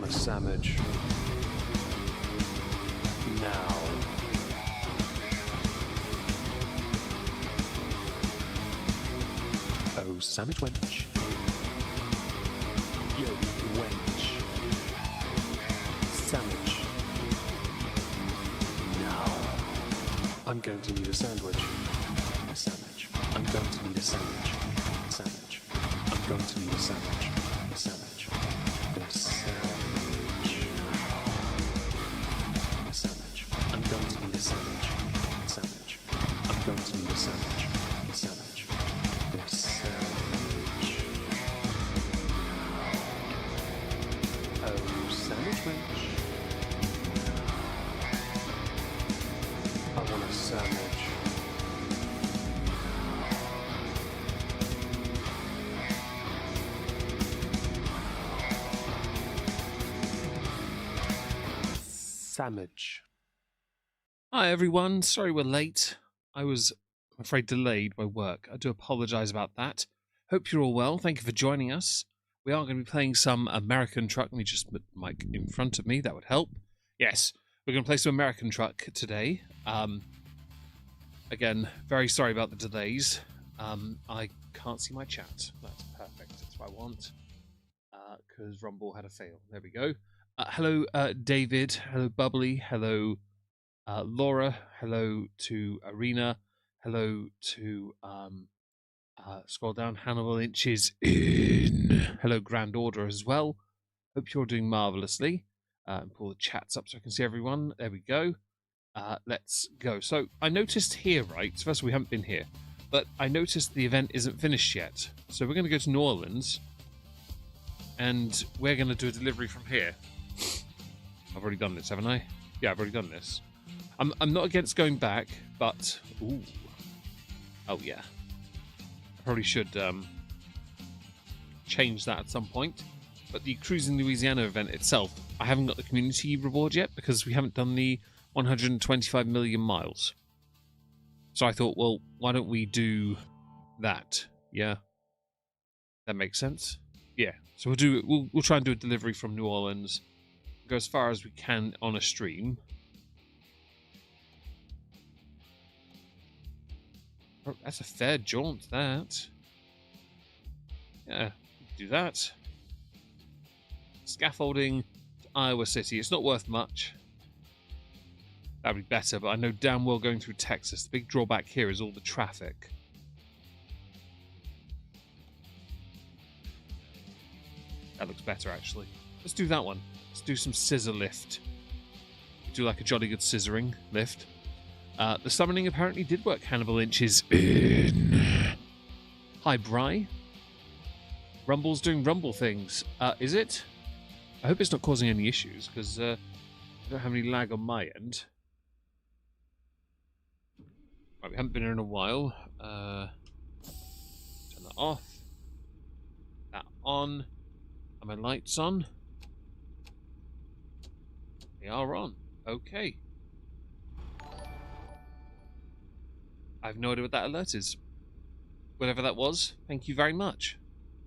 want a sandwich. Now. Oh, sandwich wench. Yo, wench. Sandwich. Now. I'm going to need a sandwich. A sandwich. I'm going to need a sandwich. A sandwich. I'm going to need a sandwich. A sandwich. A sandwich. A sandwich. I'm going to need a sandwich. A sandwich. I'm going to need a sandwich. A sandwich. A sandwich. Oh, sandwich wench. I want a sandwich. Sandwich. Hi everyone, sorry we're late. I was, I'm afraid, delayed by work. I do apologise about that. Hope you're all well. Thank you for joining us. We are going to be playing some American Truck. Let me just put the mic in front of me. That would help. Yes, we're going to play some American Truck today. Again, very sorry about the delays. I can't see my chat. That's perfect. That's what I want. Because Rumble had a fail. There we go. Hello, David. Hello, Bubbly. Hello, Laura. Hello to Arena. Hello to scroll down. Hannibal Inch is in. Hello, Grand Order as well. Hope you're doing marvelously. Pull the chats up so I can see everyone. There we go. Let's go. So I noticed here, right? First of all, we haven't been here, but I noticed the event isn't finished yet. So we're going to go to New Orleans, and we're going to do a delivery from here. I've already done this, haven't I? Yeah, I've already done this. I'm not against going back, but ooh, oh yeah, I probably should change that at some point. But the Cruising Louisiana event itself, I haven't got the community reward yet because we haven't done the 125 million miles. So I thought, well, why don't we do that? Yeah, that makes sense. Yeah, so we'll try and do a delivery from New Orleans. Go as far as we can on a stream. Oh, that's a fair jaunt, that. Yeah, do that. Scaffolding to Iowa City. It's not worth much. That'd be better, but I know damn well going through Texas, the big drawback here is all the traffic. That looks better, actually. Let's do that one. Let's do some scissor lift. Do like a jolly good scissoring lift. The summoning apparently did work. Hannibal Inch is in. Hi, Bry. Rumble's doing Rumble things. Is it? I hope it's not causing any issues, because I don't have any lag on my end. Right, we haven't been here in a while. Turn that off. That on. Are my lights on? They are on. Okay. I have no idea what that alert is. Whatever that was, thank you very much.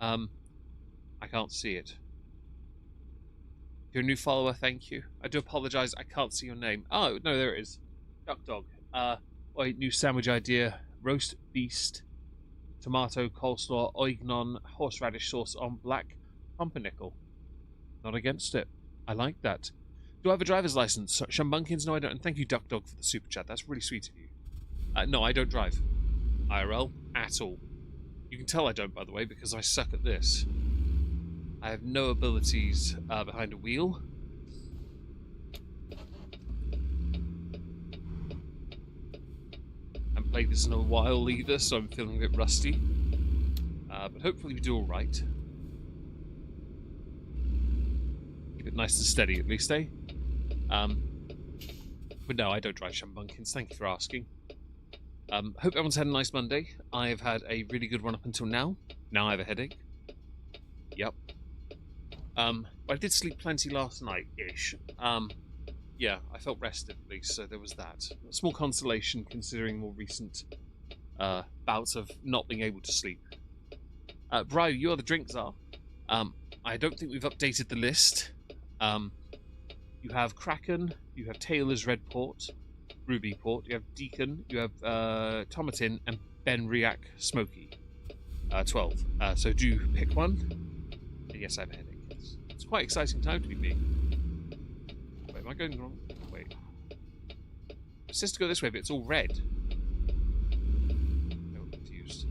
I can't see it. If you're a new follower, thank you. I do apologise, I can't see your name. Oh, no, there it is. Duck Dog. New sandwich idea. Roast beast, tomato, coleslaw, oignon, horseradish sauce on black pumpernickel. Not against it. I like that. Do I have a driver's license? Shumbunkins? No, I don't. And thank you, Duck Dog, for the super chat. That's really sweet of you. No, I don't drive. IRL. At all. You can tell I don't, by the way, because I suck at this. I have no abilities behind a wheel. I haven't played this in a while either, so I'm feeling a bit rusty. But hopefully we do alright. Keep it nice and steady, at least, eh? But no, I don't drive Shumbunkins. Thank you for asking. Hope everyone's had a nice Monday. I've had a really good one up until now. Now I have a headache. Yep. But I did sleep plenty last night-ish. Yeah, I felt rested at least, so there was that. A small consolation considering more recent bouts of not being able to sleep. Bri, you are the drink czar. I don't think we've updated the list. You have Kraken, you have Taylor's Red Port, Ruby Port, you have Deacon, you have Tomatin, and Ben Riak Smoky. 12. So do pick one. And yes, I have a headache. It's quite exciting time to be me. Wait, am I going wrong? Wait. It says to go this way, but it's all red. I'm confused.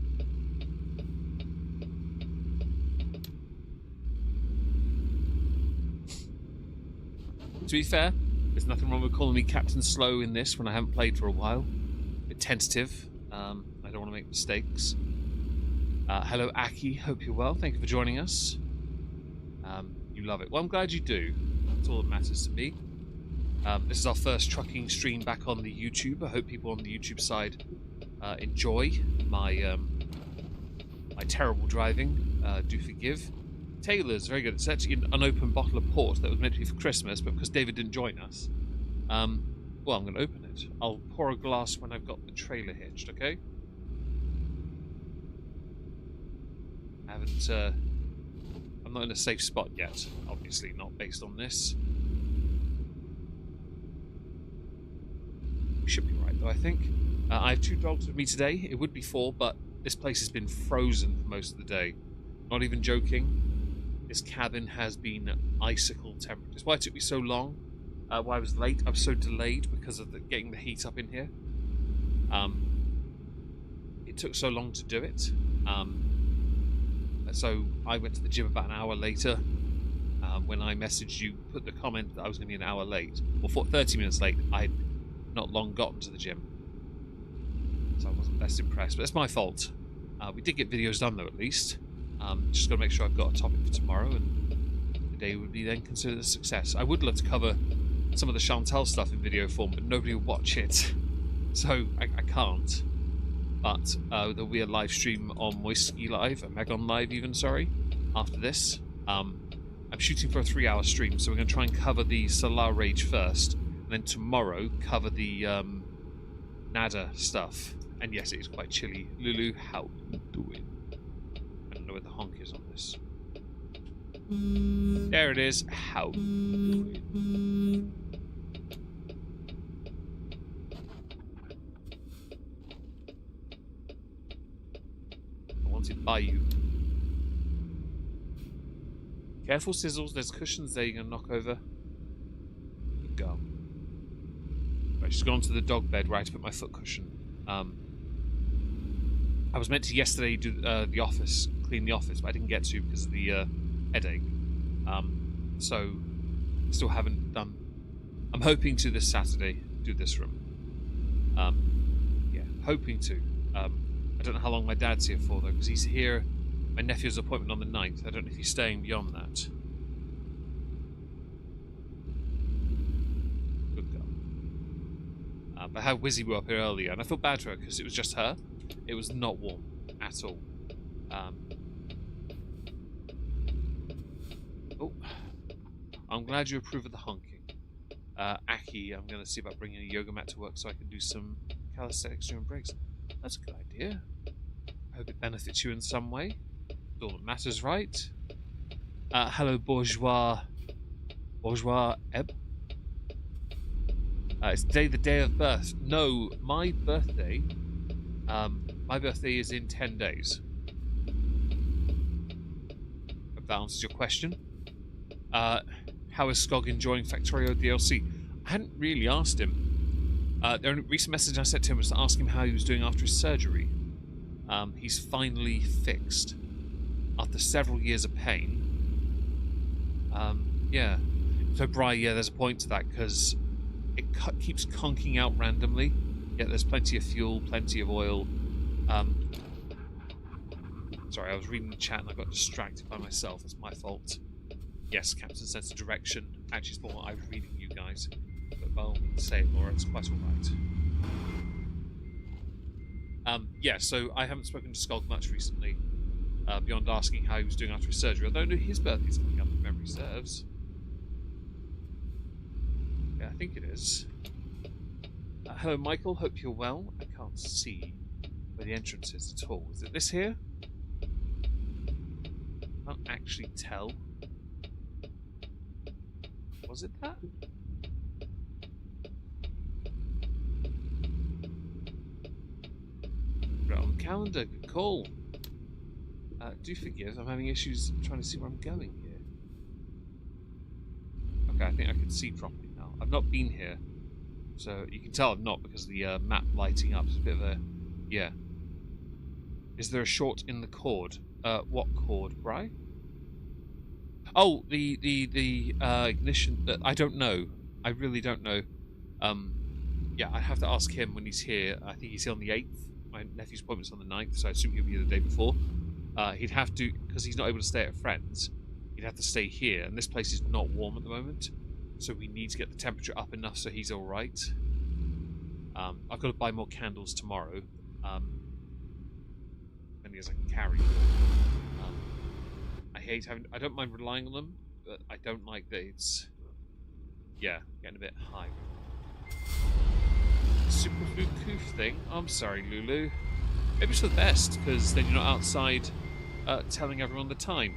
To be fair, there's nothing wrong with calling me Captain Slow in this when I haven't played for a while. A bit tentative. I don't want to make mistakes. Hello, Aki. Hope you're well. Thank you for joining us. You love it. Well, I'm glad you do. That's all that matters to me. This is our first trucking stream back on the YouTube. I hope people on the YouTube side enjoy my my terrible driving. Do forgive. Taylor's very good. It's actually an unopened bottle of port that was meant to be for Christmas, but because David didn't join us, well, I'm going to open it. I'll pour a glass when I've got the trailer hitched, okay? I haven't, I'm not in a safe spot yet. Obviously not based on this. We should be right, though, I think. I have 2 dogs with me today. It would be 4, but this place has been frozen for most of the day. Not even joking. This cabin has been icicle temperatures. Why it took me so long, why I was late, I was so delayed because of getting the heat up in here. It took so long to do it. So I went to the gym about an hour later. When I messaged you, put the comment that I was going to be an hour late, or 30 minutes late, I'd not long gotten to the gym. So I wasn't best impressed, but it's my fault. We did get videos done though, at least. Just got to make sure I've got a topic for tomorrow, and the day would be then considered a success. I would love to cover some of the Chantal stuff in video form, but nobody will watch it, so I can't. But there'll be a live stream on Moisky Live, a Megon Live even, sorry, after this. I'm shooting for a 3-hour stream, so we're going to try and cover the Solar Rage first, and then tomorrow cover the Nada stuff. And yes, it is quite chilly. Lulu, how you doing? I don't know where the honk is on this. There it is. How you doing? I want it by you. Careful, Sizzles. There's cushions there you're going to knock over. Good girl. Right, she's gone to the dog bed where I had to put my foot cushion. I was meant to yesterday do the office, clean the office, but I didn't get to because of the headache. So, still haven't done. I'm hoping to this Saturday do this room. Yeah, hoping to. I don't know how long my dad's here for though, because he's here. My nephew's appointment on the 9th. I don't know if he's staying beyond that. Good girl. But how Wizzy were up here earlier, and I felt bad for her because it was just her. It was not warm at all. Oh, I'm glad you approve of the honking. Aki, I'm going to see about bringing a yoga mat to work so I can do some calisthenics during breaks. That's a good idea. I hope it benefits you in some way. All that matters, right? Hello, Bourgeois Ebb. It's today the day of birth. No, my birthday is in 10 days. If that answers your question. How is Skog enjoying Factorio DLC? I hadn't really asked him. The only recent message I sent to him was to ask him how he was doing after his surgery. He's finally fixed. After several years of pain. Yeah. So, Bri, yeah, there's a point to that, because it keeps conking out randomly. Yet there's plenty of fuel, plenty of oil. Sorry, I was reading the chat and I got distracted by myself. It's my fault. Yes, Captain Sense of Direction. Actually, it's more I was reading you guys. But by all means, say it, Laura. It's quite alright. Yeah, so I haven't spoken to Skog much recently. Beyond asking how he was doing after his surgery. Although I know his birthday's coming up, if memory serves. Yeah, I think it is. Hello, Michael. Hope you're well. I can't see where the entrance is at all. Is it this here? I can't actually tell. Was it that? Right on the calendar. Good call. Do forgive, I'm having issues trying to see where I'm going here. Okay, I think I can see properly now. I've not been here, so you can tell I'm not because of the map lighting up. It's a bit of a... yeah. Is there a short in the cord? What cord, Bri? Oh, the ignition... I don't know. I really don't know. Yeah, I have to ask him when he's here. I think he's here on the 8th. My nephew's appointment's on the 9th, so I assume he'll be here the day before. He'd have to, because he's not able to stay at a friend's, he'd have to stay here, and this place is not warm at the moment, so we need to get the temperature up enough so he's alright. I've got to buy more candles tomorrow, many as I can carry. I hate having, I don't mind relying on them, but I don't like that it's, yeah, getting a bit high. Super Fluke thing, I'm sorry, Lulu. Maybe it's for the best, because then you're not outside telling everyone the time.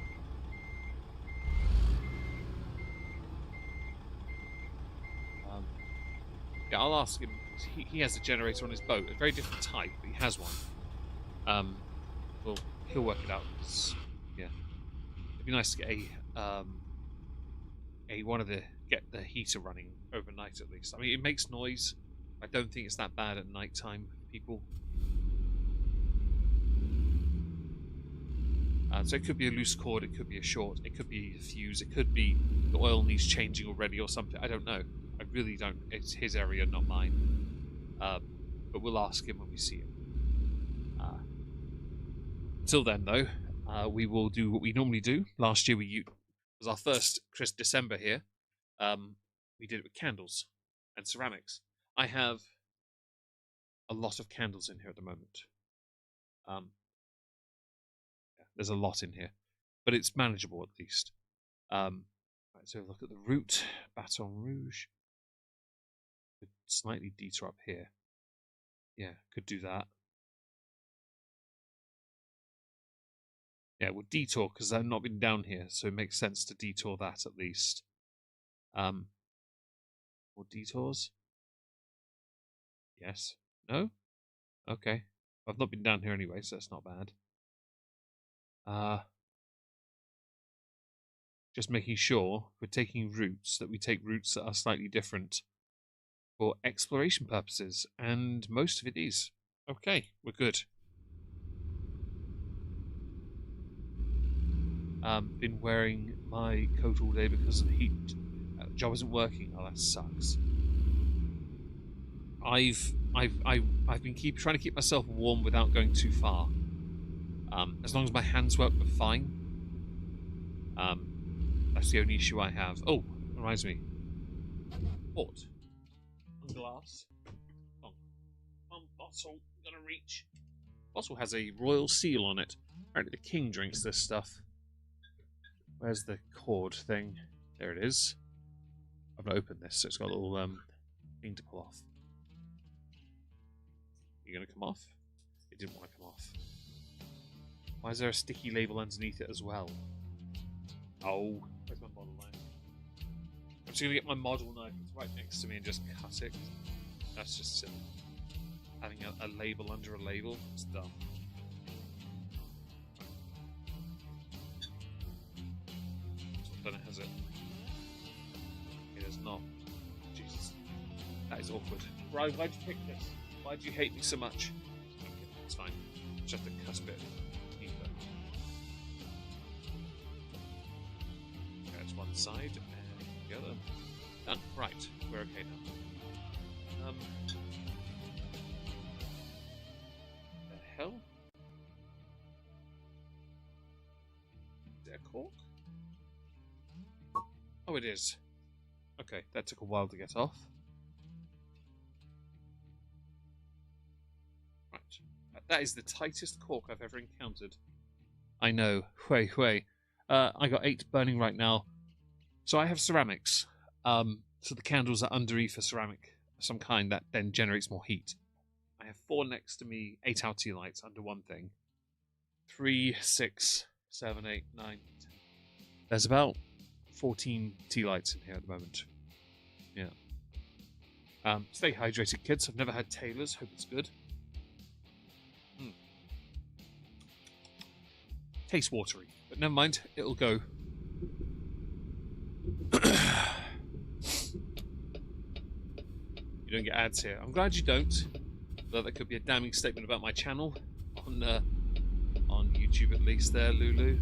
Yeah, I'll ask him. He has a generator on his boat, a very different type, but he has one. Well, he'll work it out. Yeah, it'd be nice to get get the heater running overnight at least. I mean, it makes noise. I don't think it's that bad at night time, people. So it could be a loose cord, it could be a short, it could be a fuse, it could be the oil needs changing already or something. I don't know. I really don't. It's his area, not mine. But we'll ask him when we see him. Until then, though, we will do what we normally do. Last year was our first December here. We did it with candles and ceramics. I have a lot of candles in here at the moment. There's a lot in here, but it's manageable at least. Right, so look at the route, Baton Rouge. Could slightly detour up here. Yeah, could do that. Yeah, we'll detour because I've not been down here, so it makes sense to detour that at least. More detours? Yes. No? Okay. I've not been down here anyway, so that's not bad. Just making sure we're taking routes, that we take routes that are slightly different for exploration purposes, and most of it is. Okay, we're good. Been wearing my coat all day because of the heat. Job isn't working. Oh, that sucks. I've been trying to keep myself warm without going too far. As long as my hands work, we're fine. That's the only issue I have. Oh, reminds me. Port. On glass. Come on, bottle. I'm gonna reach. Bottle has a royal seal on it. Apparently the king drinks this stuff. Where's the cord thing? There it is. I've not opened this, so it's got a little thing to pull off. You gonna come off? It didn't want to come off. Why is there a sticky label underneath it as well? Oh, where's my model knife? I'm just gonna get my model knife. It's right next to me and just cut it. That's just silly. Having a label under a label, it's dumb. Then it has it. It is not. Jesus. That is awkward. Right, why'd you pick this? Why do you hate me so much? Okay, it's fine. Just have to cut a bit deeper. That's one side and the other. Done. Right, we're okay now. The hell? Is there a cork? Oh, it is. Okay, that took a while to get off. Right. That is the tightest cork I've ever encountered. I know. Wait. I got 8 burning right now. So I have ceramics. So the candles are underneath a ceramic of some kind that then generates more heat. I have 4 next to me, 8 out tea lights under one thing. 3, 6, 7, 8, 9, 10. There's about 14 tea lights in here at the moment. Yeah. Stay hydrated, kids. I've never had Taylor's. Hope it's good. Tastes watery, but never mind. It'll go. You don't get ads here. I'm glad you don't. Though that could be a damning statement about my channel on YouTube, at least. There, Lulu.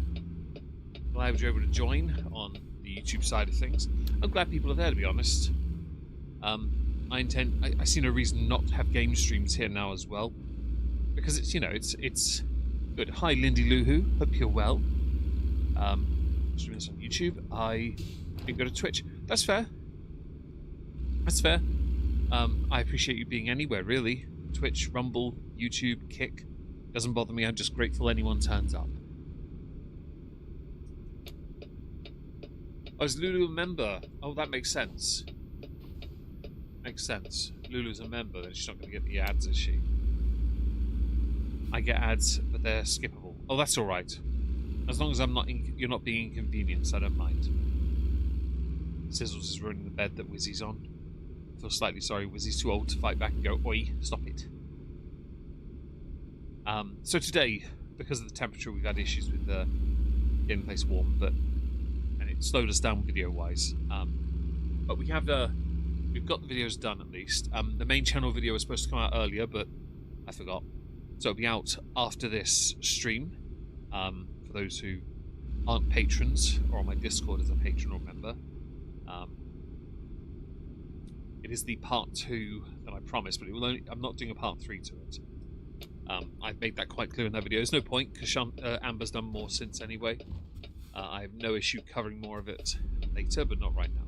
Glad you're able to join on the YouTube side of things. I'm glad people are there, to be honest. I see no reason not to have game streams here now as well, because it's, you know, it's good. Hi, Lindy Luhu. Hope you're well. Streaming this on YouTube. I can go to Twitch. That's fair. That's fair. I appreciate you being anywhere, really. Twitch, Rumble, YouTube, Kick. Doesn't bother me. I'm just grateful anyone turns up. Oh, is Lulu a member? Oh, that makes sense. Makes sense. Lulu's a member, then she's not going to get the ads, is she? I get ads, but they're skippable. Oh, that's all right. As long as you're not being inconvenienced, I don't mind. Sizzles is ruining the bed that Wizzy's on. I feel slightly sorry. Wizzy's too old to fight back and go, oi, stop it. So today, because of the temperature, we've had issues with getting the place warm, and it slowed us down video-wise. But we've got the videos done at least. The main channel video was supposed to come out earlier, but I forgot. So it'll be out after this stream. For those who aren't patrons or on my Discord as a patron or member. It is the part 2 that I promised, but I'm not doing a part 3 to it. I've made that quite clear in that video. There's no point, because Amber's done more since anyway. I have no issue covering more of it later, but not right now.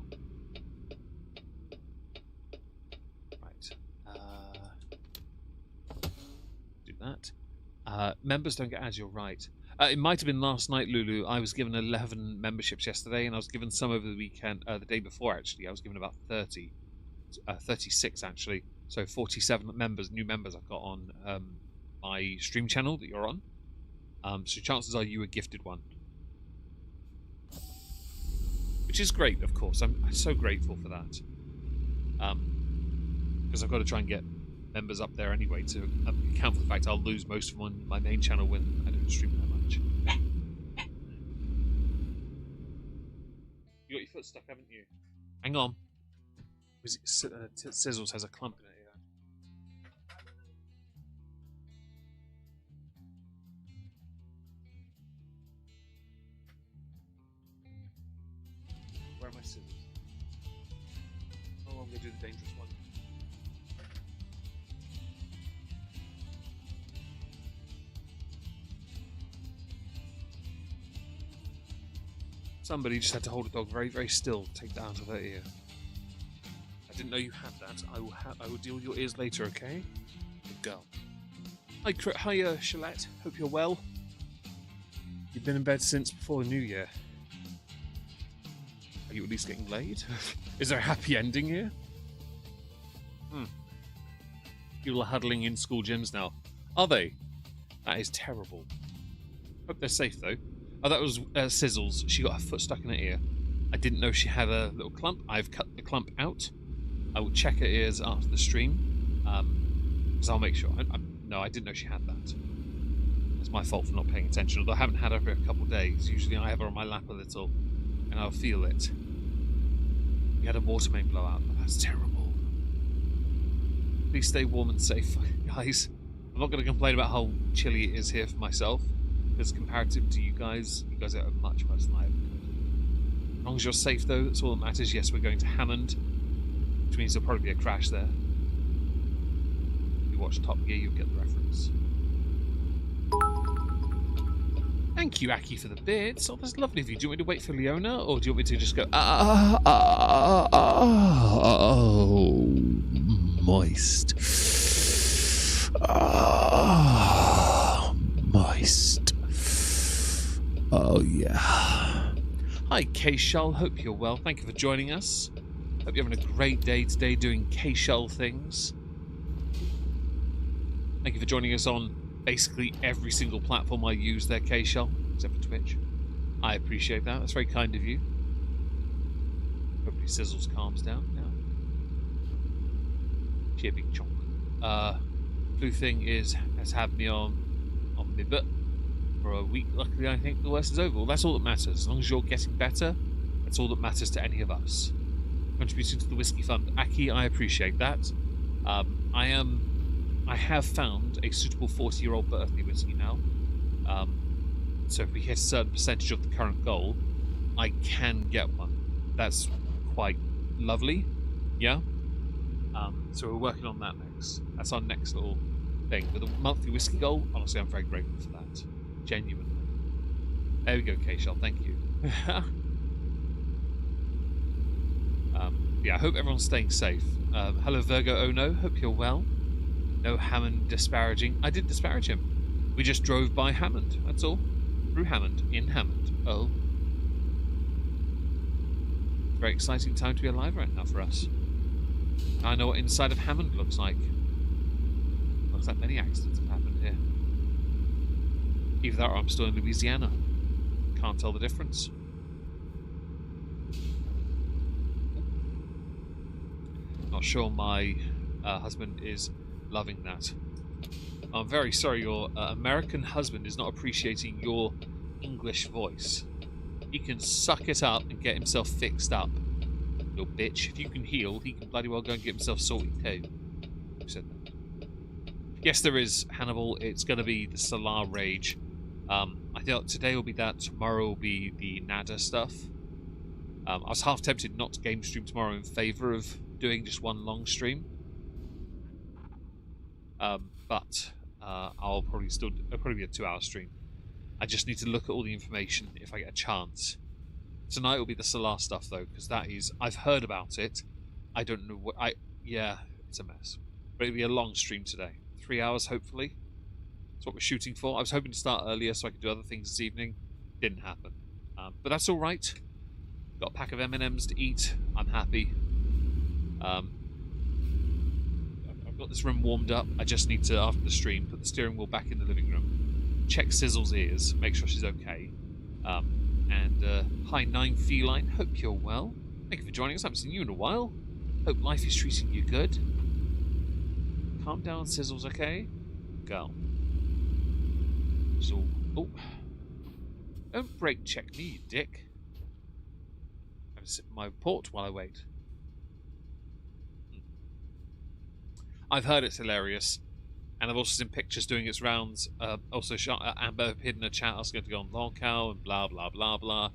Do that. Members don't get ads, you're right. It might have been last night, Lulu. I was given 11 memberships yesterday, and I was given some over the weekend, the day before actually. I was given about 36 actually. So 47 new members I've got on my stream channel that you're on. So chances are you were gifted one. Which is great, of course. I'm so grateful for that. Because I've got to try and get members up there anyway to account for the fact I'll lose most of them on my main channel when I don't stream that much. You got your foot stuck, haven't you? Hang on. Sizzles has a clump in it here. Where are my scissors? Oh, I'm going to do the dangerous one. Somebody just had to hold a dog very, very still to take that out of her ear. I didn't know you had that. I will deal with your ears later, okay? Good girl. Hi, Shalette. Hope you're well. You've been in bed since before the New Year. Are you at least getting laid? Is there a happy ending here? People are huddling in school gyms now. Are they? That is terrible. Hope they're safe, though. Oh, that was Sizzles. She got her foot stuck in her ear. I didn't know she had a little clump. I've cut the clump out. I will check her ears after the stream. Because I'll make sure. No, I didn't know she had that. It's my fault for not paying attention. Although I haven't had her for a couple of days. Usually I have her on my lap a little. And I'll feel it. We had a water main blowout. That's terrible. Please stay warm and safe, guys. I'm not going to complain about how chilly it is here for myself. Because comparative to you guys are much worse than I ever could. As long as you're safe, though, that's all that matters. Yes, we're going to Hammond, which means there'll probably be a crash there. If you watch Top Gear, you'll get the reference. Thank you, Aki, for the bits. Oh, that's lovely of you. Do you want me to wait for Leona, or do you want me to just go, moist. Moist. Oh, yeah. Hi, K-Shull. Hope you're well. Thank you for joining us. Hope you're having a great day today doing K-Shull things. Thank you for joining us on basically every single platform I use there, K-Shull, except for Twitch. I appreciate that. That's very kind of you. Hopefully Sizzles calms down now. She a big chunk. Blue thing has had me on my butt for a week. Luckily, I think the worst is over. Well, that's all that matters. As long as you're getting better, that's all that matters to any of us. Contributing to the Whiskey Fund. Aki, I appreciate that. I have found a suitable 40-year-old birthday whiskey now. So if we hit a certain percentage of the current goal, I can get one. That's quite lovely. Yeah? So we're working on that next. That's our next little thing. With a monthly whiskey goal, honestly, I'm very grateful for that. Genuinely. There we go, K-Shell. Thank you. Yeah, I hope everyone's staying safe. Hello, Virgo Ono. Hope you're well. No Hammond disparaging. I did disparage him. We just drove by Hammond. That's all. Through Hammond. In Hammond. Oh. Very exciting time to be alive right now for us. I know what inside of Hammond looks like. Looks like many accidents have happened here. Either that or I'm still in Louisiana. Can't tell the difference. Not sure my husband is loving that. I'm very sorry your American husband is not appreciating your English voice. He can suck it up and get himself fixed up. Little bitch. If you can heal, he can bloody well go and get himself sorted too. Who said that? Yes, there is, Hannibal. It's going to be the Solar Rage. I thought today will be that. Tomorrow will be the Nada stuff. I was half tempted not to game stream tomorrow in favour of doing just one long stream. But I'll probably it'll probably be a 2-hour stream. I just need to look at all the information if I get a chance. Tonight will be the Solar stuff though, because that is, I've heard about it. I don't know what yeah, it's a mess. But it'll be a long stream today. 3 hours hopefully. That's what we're shooting for. I was hoping to start earlier so I could do other things this evening. Didn't happen. But that's alright. Got a pack of M&Ms to eat. I'm happy. I've got this room warmed up. I just need to, after the stream, put the steering wheel back in the living room. Check Sizzle's ears. Make sure she's okay. Hi 9 Feline. Hope you're well. Thank you for joining us. I haven't seen you in a while. Hope life is treating you good. Calm down, Sizzle's okay? Girl. So, oh. Don't brake check me, you dick. I'm going to sip my port while I wait. I've heard it's hilarious. And I've also seen pictures doing its rounds. Also, Amber hid in a chat. I was going to go on Lolcow and blah, blah, blah, blah.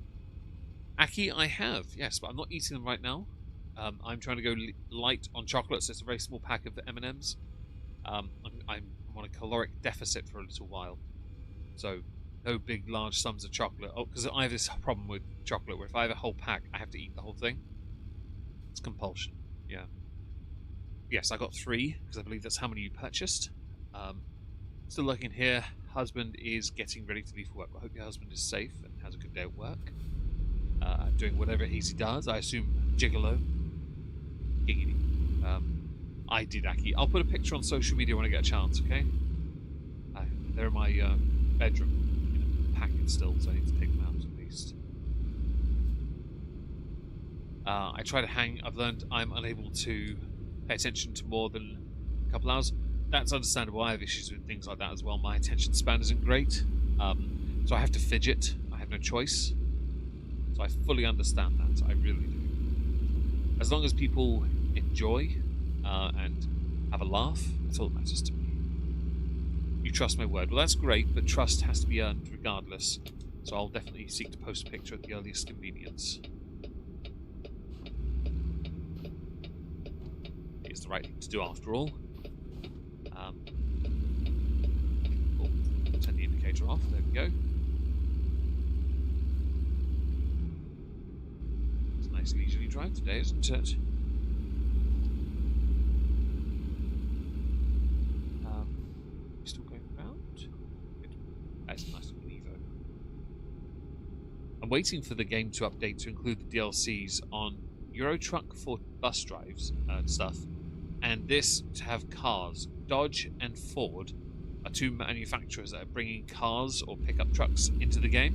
Aki, I have, yes, but I'm not eating them right now. I'm trying to go light on chocolate, so it's a very small pack of the M&Ms. I'm on a caloric deficit for a little while. So, no big, large sums of chocolate. Oh, because I have this problem with chocolate, where if I have a whole pack, I have to eat the whole thing. It's compulsion, yeah. Yes, I got 3, because I believe that's how many you purchased. Still looking here. Husband is getting ready to leave for work. I hope your husband is safe and has a good day at work. Doing whatever it is he does. I assume gigolo. Giggity. I did, Aki. I'll put a picture on social media when I get a chance, okay? They're in my bedroom. Packet still, so I need to take them out at least. I try to hang. I've learned I'm unable to pay attention to more than a couple hours. That's understandable. I have issues with things like that as well. My attention span isn't great. So I have to fidget. I have no choice. So I fully understand that. I really do. As long as people enjoy and have a laugh, that's all that matters to me. You trust my word. Well, that's great, but trust has to be earned regardless. So I'll definitely seek to post a picture at the earliest convenience. It's the right thing to do after all. Turn the indicator off. There we go. It's a nice leisurely drive today, isn't it? Still going around? Good. That's a nice little Evo. I'm waiting for the game to update to include the DLCs on Eurotruck for bus drives and stuff, and this to have cars. Dodge and Ford are 2 manufacturers that are bringing cars or pickup trucks into the game,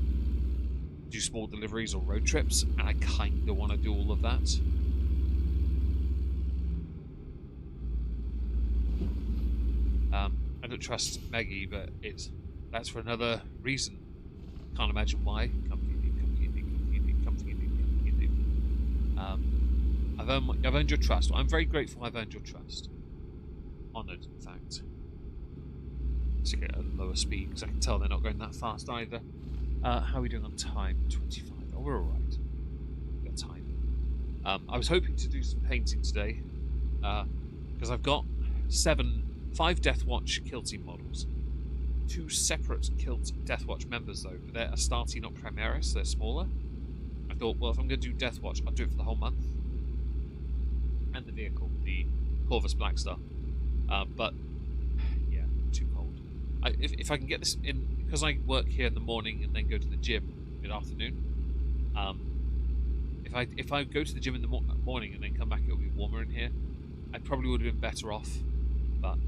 do small deliveries or road trips, and I kind of want to do all of that. I don't trust Meggie, but that's for another reason. Can't imagine why. I've earned your trust. I'm very grateful I've earned your trust. Honoured, in fact. Let's get a lower speed, because I can tell they're not going that fast either. How are we doing on time? 25. Oh, we're alright. We've got time. I was hoping to do some painting today, because I've got 5 Deathwatch kill team models. 2 separate Kilt Deathwatch members, though, but they're Astarte, not Primaris, so they're smaller. I thought, well, if I'm going to do Deathwatch, I'll do it for the whole month. And the vehicle, the Corvus Blackstar. But, yeah, too cold. If I can get this in, because I work here in the morning and then go to the gym mid-afternoon, if I go to the gym in the morning and then come back, it'll be warmer in here. I probably would have been better off, but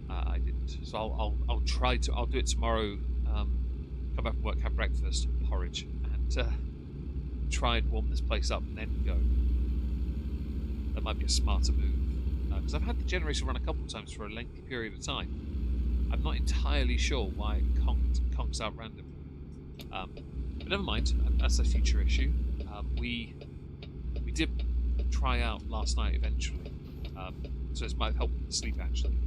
I didn't. So I'll try to. I'll do it tomorrow. Come back from work, have breakfast, porridge, and try and warm this place up and then go. That might be a smarter move, because I've had the generator run a couple of times for a lengthy period of time. I'm not entirely sure why it conks out randomly. But never mind. That's a future issue. We did try out last night eventually, so this might help with the sleep actually.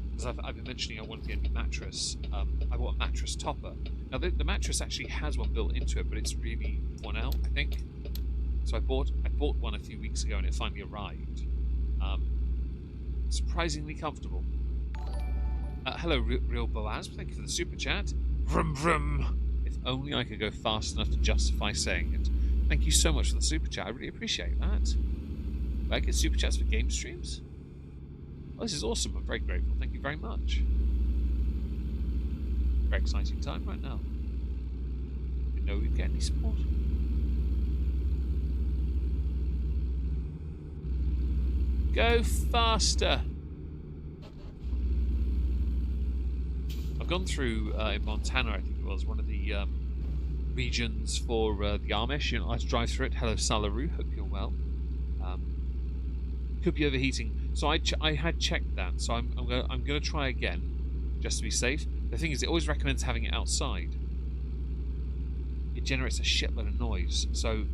Because I've been mentioning I wanted to get a new mattress. I bought a mattress topper. Now the mattress actually has one built into it, but it's really worn out, I think. So I bought one a few weeks ago and it finally arrived. Surprisingly comfortable. Hello, Real Boaz. Thank you for the super chat. Vroom vroom. If only I could go fast enough to justify saying it. Thank you so much for the super chat. I really appreciate that. Do I get super chats for game streams? Oh, this is awesome. I'm very grateful. Thank you very much. Very exciting time right now. Didn't know we'd get any support. Go faster! I've gone through in Montana, I think it was, one of the regions for the Amish. You know, I drive through it. Hello, Salaroo. Hope you're well. Could be overheating. So I had checked that. So I'm going to try again, just to be safe. The thing is, it always recommends having it outside. It generates a shitload of noise. So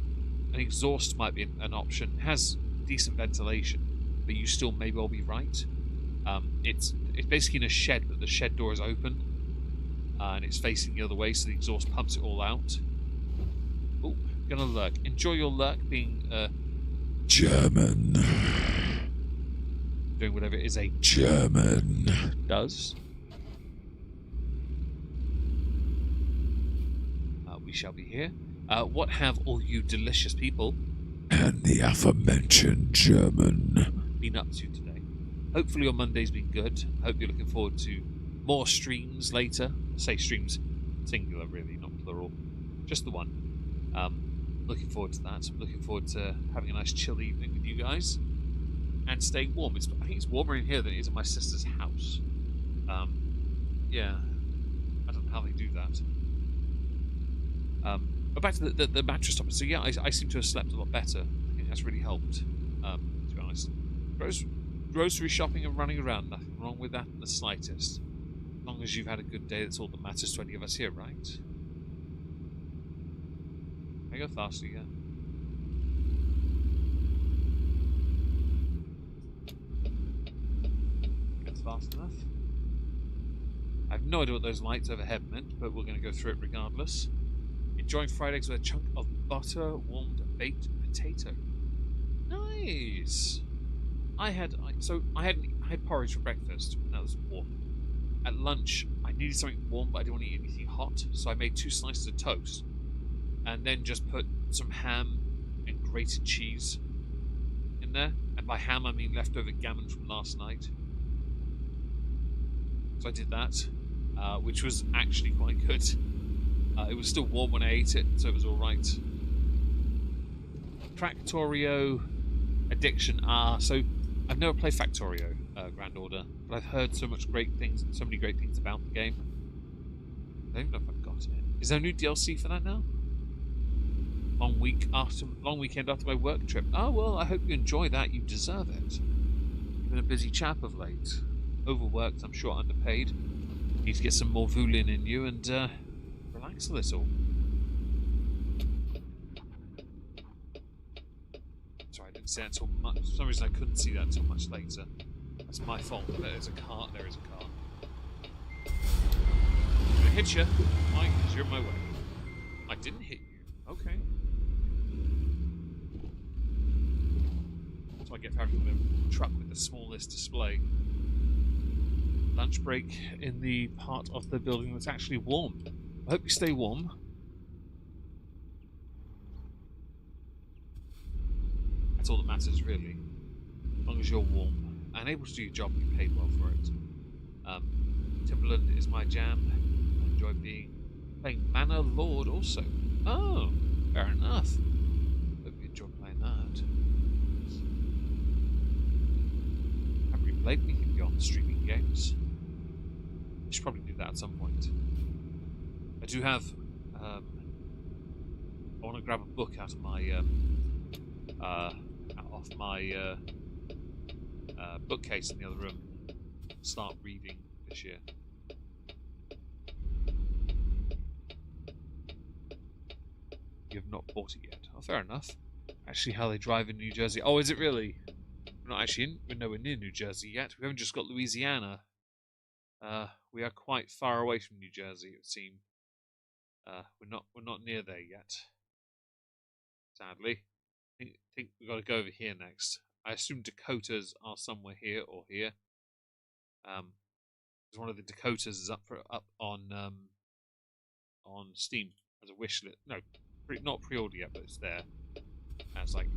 an exhaust might be an option. It has decent ventilation, but you still may well be right. It's basically in a shed, but the shed door is open, and it's facing the other way, so the exhaust pumps it all out. Oh, gonna lurk. Enjoy your lurk being German. Doing whatever it is a German does. We shall be here. What have all you delicious people and the aforementioned German been up to today? Hopefully your Monday's been good. I hope you're looking forward to more streams later. I say streams singular, really, not plural. Just the one. Looking forward to that. I'm looking forward to having a nice chill evening with you guys. And staying warm. I think it's warmer in here than it is at my sister's house. Yeah. I don't know how they do that. But back to the mattress topic. So yeah, I seem to have slept a lot better. I think that's really helped, to be honest. Grocery shopping and running around, nothing wrong with that in the slightest. As long as you've had a good day, that's all that matters to any of us here, right? Can I go faster again? That's fast enough. I have no idea what those lights overhead meant, but we're going to go through it regardless. Enjoying fried eggs with a chunk of butter, warmed baked potato. Nice. I had porridge for breakfast, and that was warm. At lunch, I needed something warm, but I didn't want to eat anything hot, so I made 2 slices of toast, and then just put some ham and grated cheese in there. And by ham, I mean leftover gammon from last night. So I did that, which was actually quite good. It was still warm when I ate it, so it was alright. Factorio addiction. So I've never played Factorio Grand Order, but I've heard so many great things about the game. I don't know if I've got it. Is there a new DLC for that now? Long weekend after my work trip. Oh well, I hope you enjoy that. You deserve it. You've been a busy chap of late. overworked, I'm sure underpaid. Need to get some more Vulin in you and relax a little. Sorry, I didn't see that until much. For some reason, I couldn't see that until much later. That's my fault. There's a car. There is a car. I'm gonna hit you. Why? Because you're in my way. I didn't hit you. Okay. That's what I get for having the truck with the smallest display. Lunch break in the part of the building that's actually warm. I hope you stay warm. That's all that matters, really. As long as you're warm and able to do your job, you paid well for it. Timberland is my jam. I enjoy playing Manor Lord also. Oh, fair enough. Hope you enjoy playing that. Haven't really played anything beyond streaming games. I should probably do that at some point. I do have. I want to grab a book out of my bookcase in the other room. Start reading this year. You have not bought it yet. Oh, fair enough. Actually, how they drive in New Jersey. Oh, is it really? We're not actually we're nowhere near New Jersey yet. We haven't just got Louisiana. We are quite far away from New Jersey, it would seem. We're not near there yet. Sadly. I think we've got to go over here next. I assume Dakotas are somewhere here or here. Because one of the Dakotas is up on Steam as a wish list. No, not pre-order yet, but it's there as like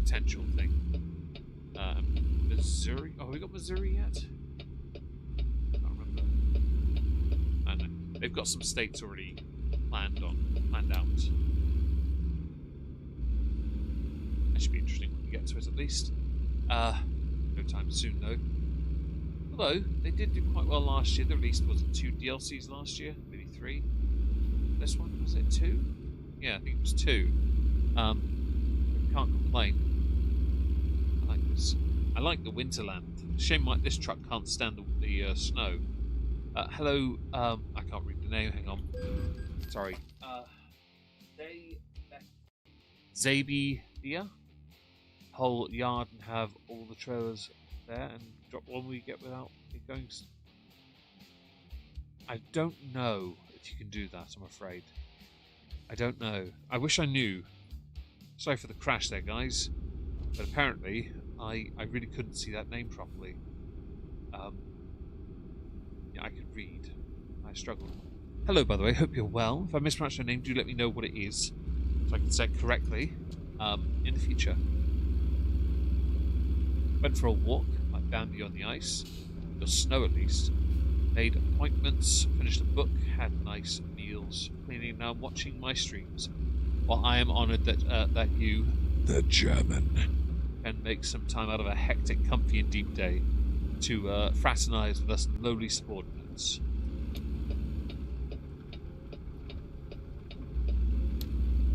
potential thing. Missouri. Oh, have we got Missouri yet? I can't remember. I don't know. They've got some states already planned out. That should be interesting when we get to it at least. No time soon though. Although they did do quite well last year. They released, was it 2 DLCs last year? Maybe 3. This one, was it 2? Yeah, I think it was 2. Can't complain. I like this. I like the Winterland. Shame this truck can't stand the snow. Hello, I can't read the name, hang on. Sorry. Zabi here. Whole yard and have all the trailers there and drop one we get without it going. I don't know if you can do that, I'm afraid. I don't know. I wish I knew. Sorry for the crash there, guys. But apparently, I really couldn't see that name properly. Yeah, I could read. I struggled. Hello, by the way. Hope you're well. If I mispronounce your name, do let me know what it is, so I can say it correctly in the future. Went for a walk, like down on the ice. Or snow, at least. Made appointments. Finished a book. Had nice meals. Cleaning now, watching my streams. Well, I am honoured that you, the German, can make some time out of a hectic, comfy, and deep day to fraternise with us lowly subordinates.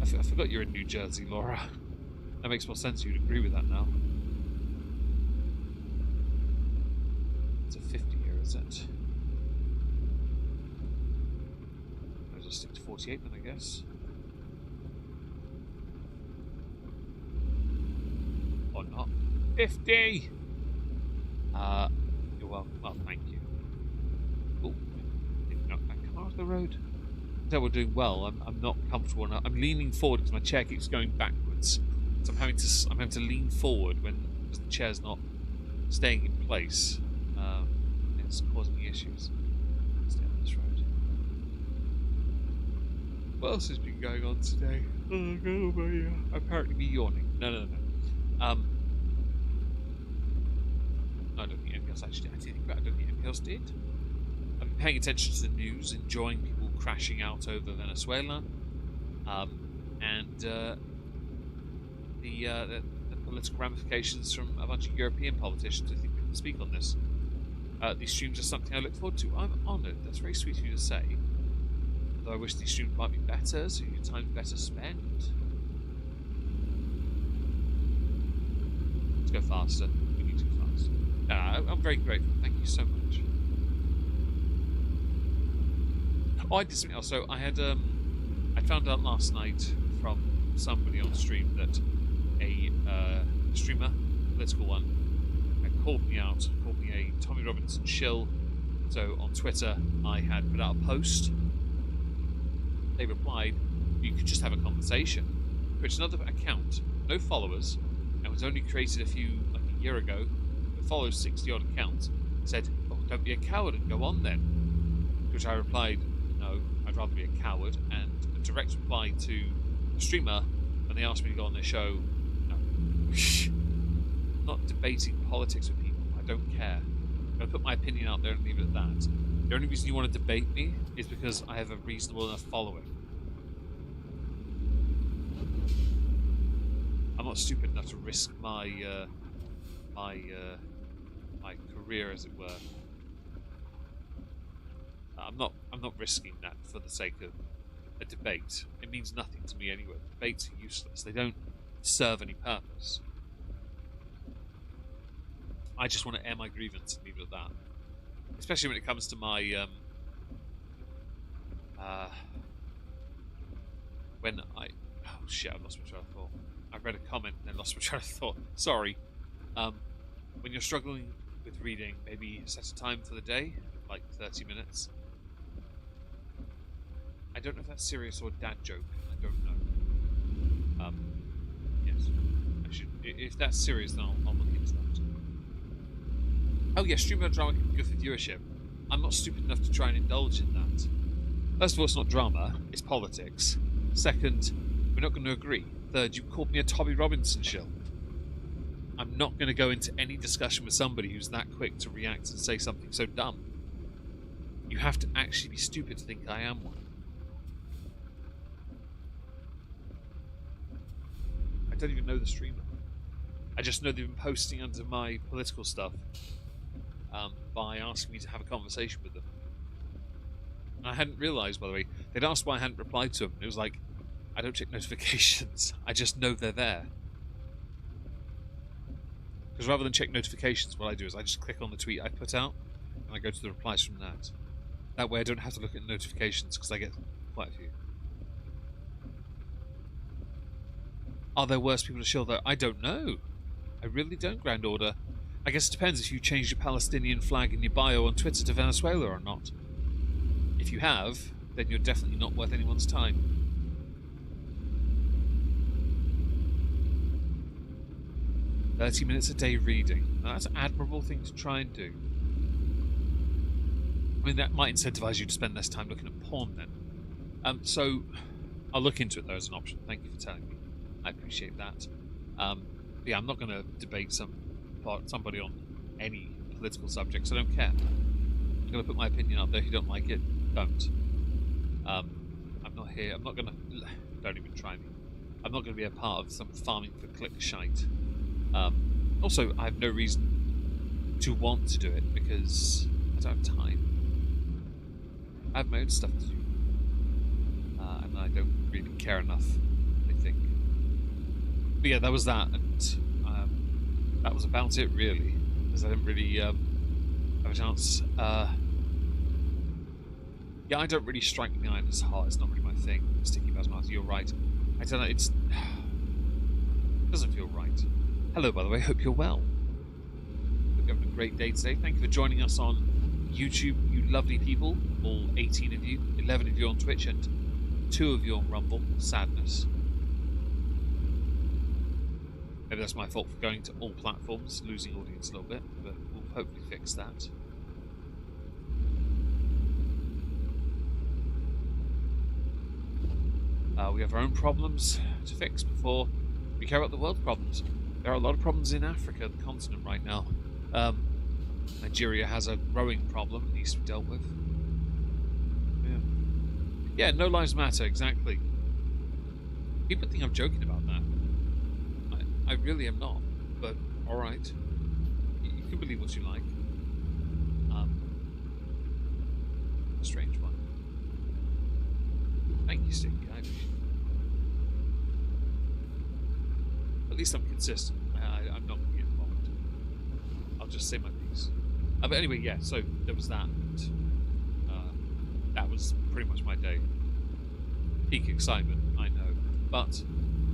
I forgot you're in New Jersey, Laura. That makes more sense. You'd agree with that now. It's a 50 here, is it? I'll just stick to 48 then, I guess. Or not. 50! You're welcome. Well, thank you. Oh, didn't knock that car off the road. So we're doing well. I'm not comfortable enough. I'm leaning forward because my chair keeps going backwards. So I'm having to lean forward because the chair's not staying in place. It's causing me issues. Stay on this road. What else has been going on today? Oh no, my apparently be yawning. No. I don't think anything else actually. I don't think anything else did. I've been paying attention to the news, enjoying people crashing out over Venezuela, and the political ramifications from a bunch of European politicians. I think we can speak on this. These streams are something I look forward to. I'm honoured. That's very sweet of you to say. Although I wish these streams might be better, so your time's better spent. Let's go faster. We need to go faster. I'm very grateful. Thank you so much. Oh, I did something else. So I had I found out last night from somebody on stream that a streamer, political one, had called me out, called me a Tommy Robinson shill. So on Twitter, I had put out a post. They replied, "You could just have a conversation." Which is another account, no followers, and was only created like a year ago. It follows 60 odd accounts. Said, "Oh, don't be a coward and go on then." To which I replied, "No, I'd rather be a coward." And a direct reply to the streamer when they asked me to go on their show, "No, I'm not debating politics with people. I don't care. I'm going to put my opinion out there and leave it at that. The only reason you want to debate me is because I have a reasonable enough following. I'm not stupid enough to risk my my career, as it were. I'm not risking that for the sake of a debate. It means nothing to me anyway. Debates are useless. They don't serve any purpose. I just want to air my grievance and leave it at that. Especially when it comes to my when I shit, I lost my train of thought. I read a comment and then lost my train of thought. Sorry. When you're struggling with reading, maybe set a time for the day, like 30 minutes. I don't know if that's serious or a dad joke. I don't know. Yes. I should. If that's serious, then I'll look into that. Oh yeah, streamer drama can be good for viewership. I'm not stupid enough to try and indulge in that. First of all, it's not drama, it's politics. Second, we're not going to agree. Third, you called me a Tommy Robinson shill. I'm not going to go into any discussion with somebody who's that quick to react and say something so dumb. You have to actually be stupid to think I am one. I don't even know the streamer. I just know they've been posting under my political stuff by asking me to have a conversation with them. And I hadn't realised, by the way, they'd asked why I hadn't replied to them. It was like, I don't check notifications. I just know they're there. Because rather than check notifications, what I do is I just click on the tweet I put out, and I go to the replies from that. That way I don't have to look at notifications, because I get quite a few. Are there worse people to shill, though? I don't know. I really don't, Grand Order. I guess it depends if you changed your Palestinian flag in your bio on Twitter to Venezuela or not. If you have, then you're definitely not worth anyone's time. "30 minutes a day reading." Now, that's an admirable thing to try and do. I mean, that might incentivize you to spend less time looking at porn then. So, I'll look into it though as an option. Thank you for telling me. I appreciate that. Yeah, I'm not going to debate somebody on any political subjects. I don't care. I'm going to put my opinion out there. If you don't like it, don't. I'm not here. I'm not going to... Don't even try me. I'm not going to be a part of some farming for click shite. Also, I have no reason to want to do it because I don't have time. I have my own stuff to do. And I don't really care enough, I think. But yeah, that was that, and that was about it, really, because I didn't really have a chance. Yeah, I don't really strike me iron as hard. It's not really my thing. Sticky Basmati, you're right. I don't know, it doesn't feel right. Hello, by the way, hope you're well. Hope you're having a great day today. Thank you for joining us on YouTube, you lovely people. All 18 of you, 11 of you on Twitch, and 2 of you on Rumble. Sadness. Maybe that's my fault for going to all platforms, losing audience a little bit, but we'll hopefully fix that. We have our own problems to fix before we care about the world problems. There are a lot of problems in Africa, the continent, right now. Nigeria has a growing problem that needs to be dealt with. Yeah, no lives matter, exactly. People think I'm joking about that. I really am not, but alright. You can believe what you like. A strange one. Thank you, Sticky. I appreciate it. At least I'm consistent. I'm not going to get involved. I'll just say my piece. days. But anyway, yeah, so there was that. That was pretty much my day. Peak excitement, I know. But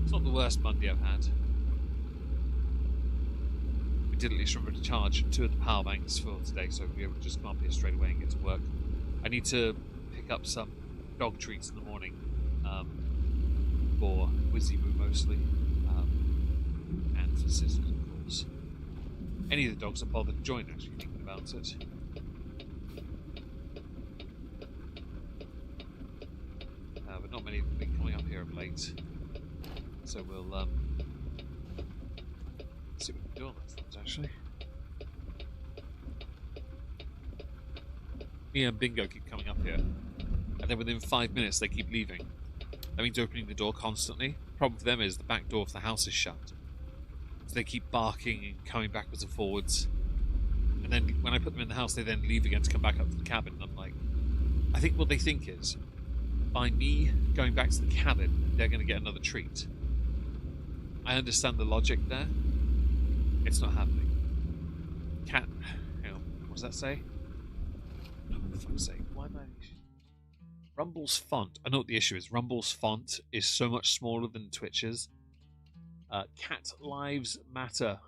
it's not the worst Monday I've had. We did at least remember to charge 2 of the power banks for today, so we'll be able to just come up here straight away and get to work. I need to pick up some dog treats in the morning for Wizzy Woo mostly, and for Sizzles, of course. Any of the dogs are bothered to join, actually, thinking about it. But not many have been coming up here of late, so we'll see what we can do on that front, actually. Me and Bingo keep coming up here, and then within 5 minutes they keep leaving. That means opening the door constantly. The problem for them is the back door of the house is shut, so they keep barking and coming backwards and forwards. And then when I put them in the house, they then leave again to come back up to the cabin. And I'm like, I think what they think is, by me going back to the cabin, they're going to get another treat. I understand the logic there. It's not happening. Cat, hang on, what does that say? Oh, for fuck's sake, why am I... Rumble's font. I know what the issue is. Rumble's font is so much smaller than Twitch's. Cat lives matter.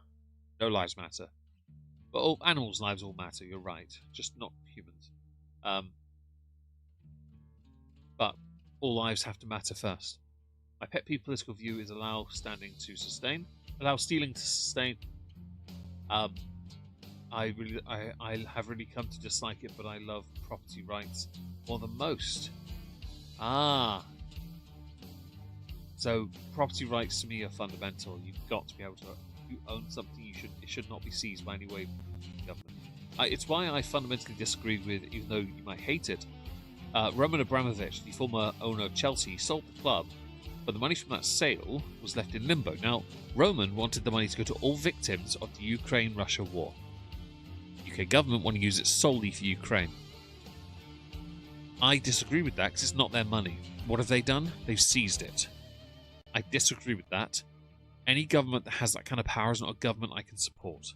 No lives matter. But all animals' lives all matter, you're right. Just not humans. But all lives have to matter first. My pet peeve political view is allow standing to sustain. Allow stealing to sustain. I have really come to dislike it, but I love property rights more than most. So property rights to me are fundamental. You've got to be able to. If you own something, it should not be seized by any way from the government. It's why I fundamentally disagree with, even though you might hate it, Roman Abramovich, the former owner of Chelsea, sold the club, but the money from that sale was left in limbo. Now, Roman wanted the money to go to all victims of the Ukraine-Russia war. The UK government want to use it solely for Ukraine. I disagree with that because it's not their money. What have they done? They've seized it. I disagree with that. Any government that has that kind of power is not a government I can support.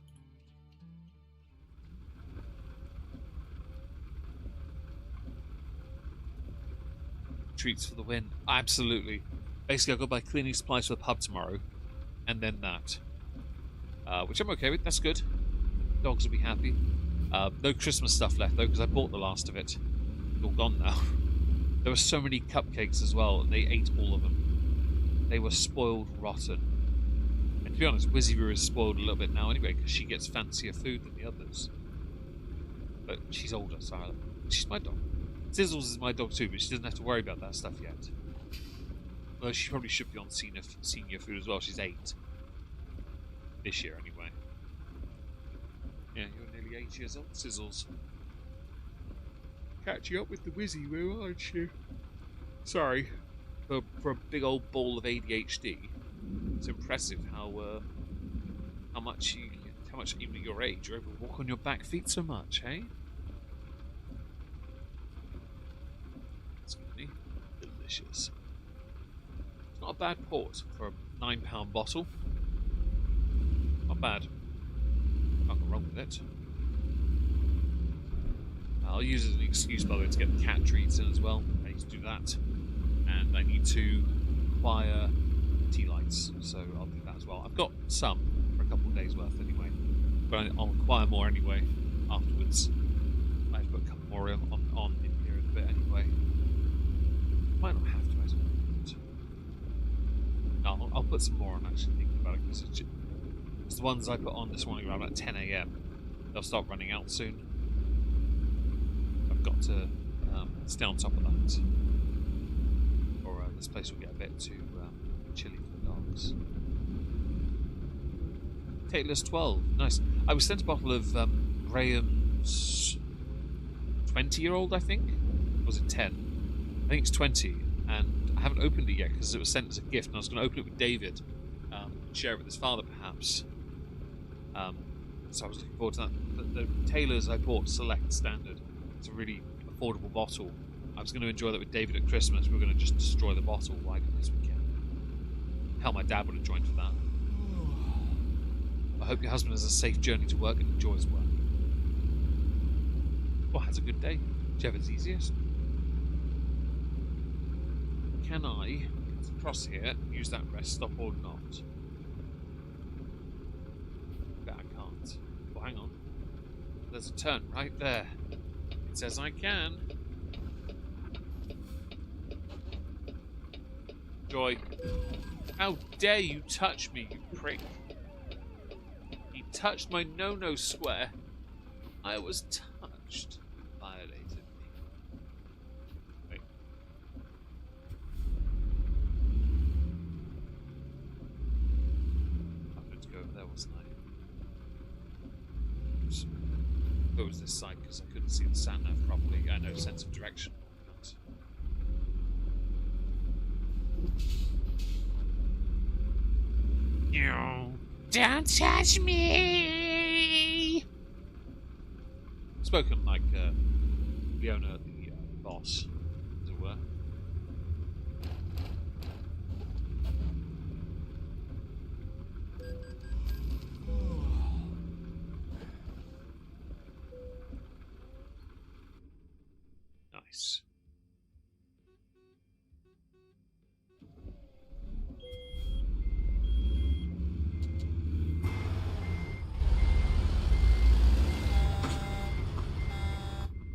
Treats for the win. Absolutely. Basically, I'll go buy cleaning supplies for the pub tomorrow, and then that. Which I'm okay with. That's good. Dogs will be happy. No Christmas stuff left, though, because I bought the last of it. It's all gone now. There were so many cupcakes as well, and they ate all of them. They were spoiled rotten. And to be honest, Wizzy Woo is spoiled a little bit now anyway, because she gets fancier food than the others. But she's older, so she's my dog. Sizzles is my dog too, but she doesn't have to worry about that stuff yet. Although she probably should be on senior food as well. She's 8. This year, anyway. Yeah, you're nearly 8 years old, Sizzles. Catching up with the Wizzy Woo, aren't you? Sorry. For a big old ball of ADHD, it's impressive how much even at your age you're able to walk on your back feet so much, hey? Delicious. It's not a bad port for a £9 bottle. Not bad. Can't go wrong with it. I'll use it as an excuse, by the way, to get the cat treats in as well. I need to do that. And I need to acquire tea lights, so I'll do that as well. I've got some for a couple of days worth anyway. But I'll acquire more anyway afterwards. I have to put a couple more on in here in a bit anyway. Might not have to, I suppose. No, I'll put some more on, actually, thinking about it, because it's the ones I put on this morning around about 10 AM. They'll start running out soon. I've got to stay on top of that, or this place will get a bit too chilly for the dogs. Tateless 12, nice. I was sent a bottle of Graham's 20-year-old, I think? Or was it 10? I think it's 20, and I haven't opened it yet because it was sent as a gift, and I was going to open it with David, share it with his father perhaps. So I was looking forward to that. The Taylor's I bought Select Standard. It's a really affordable bottle. I was going to enjoy that with David at Christmas. We were going to just destroy the bottle. Why? Because we can. Hell, my dad would have joined for that. I hope your husband has a safe journey to work and enjoys work. That's a good day. Whichever's easiest. Can I cut across here, use that rest stop or not? Bet I can't. Well, hang on. There's a turn right there. It says I can. Joy. How dare you touch me, you prick. He touched my no-no square. I was touched. Violated me. Wait. I was meant to go over there, wasn't I? Oops. It was this side because I couldn't see the sat-nav properly. I had no sense of direction. But... No. Don't touch me! Spoken like Leona, the boss, as it were. Nice.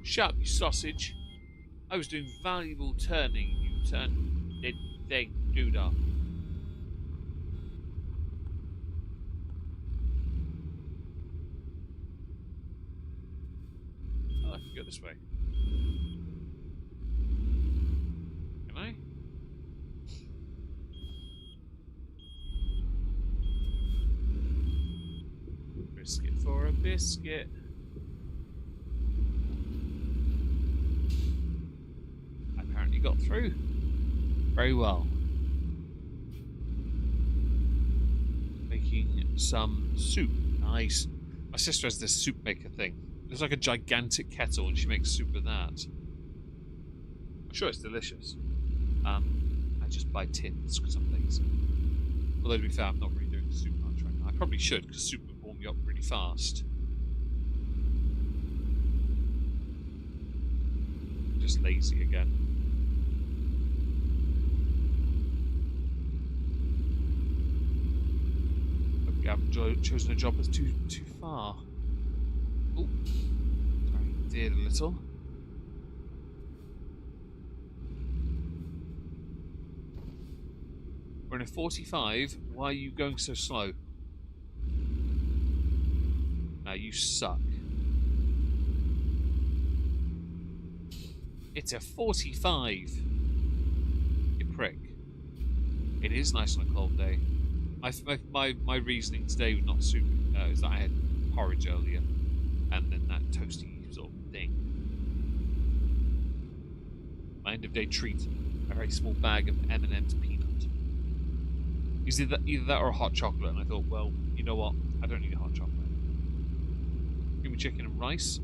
Shut up, you sausage. I was doing valuable turning, you turn dead thing, doodah. Oh, I can go this way. Can I? Biscuit for a biscuit. Apparently got through. Very well. Making some soup. Nice. My sister has this soup maker thing. It's like a gigantic kettle and she makes soup with that. I'm sure it's delicious. I just buy tins because I'm lazy. Although to be fair, I'm not really doing soup much right now. I probably should because soup would warm me up really fast. Just lazy again. I haven't chosen a job that's too far. Oh, sorry, veered a little. We're in a 45. Why are you going so slow? Now you suck. It's a 45. You prick. It is nice on a cold day. My reasoning today was not soup, is that I had porridge earlier, and then that toasty sort of thing. My end of day treat, a very small bag of M&M's peanut. It was either that or a hot chocolate, and I thought, well, you know what? I don't need a hot chocolate. Creamy chicken and rice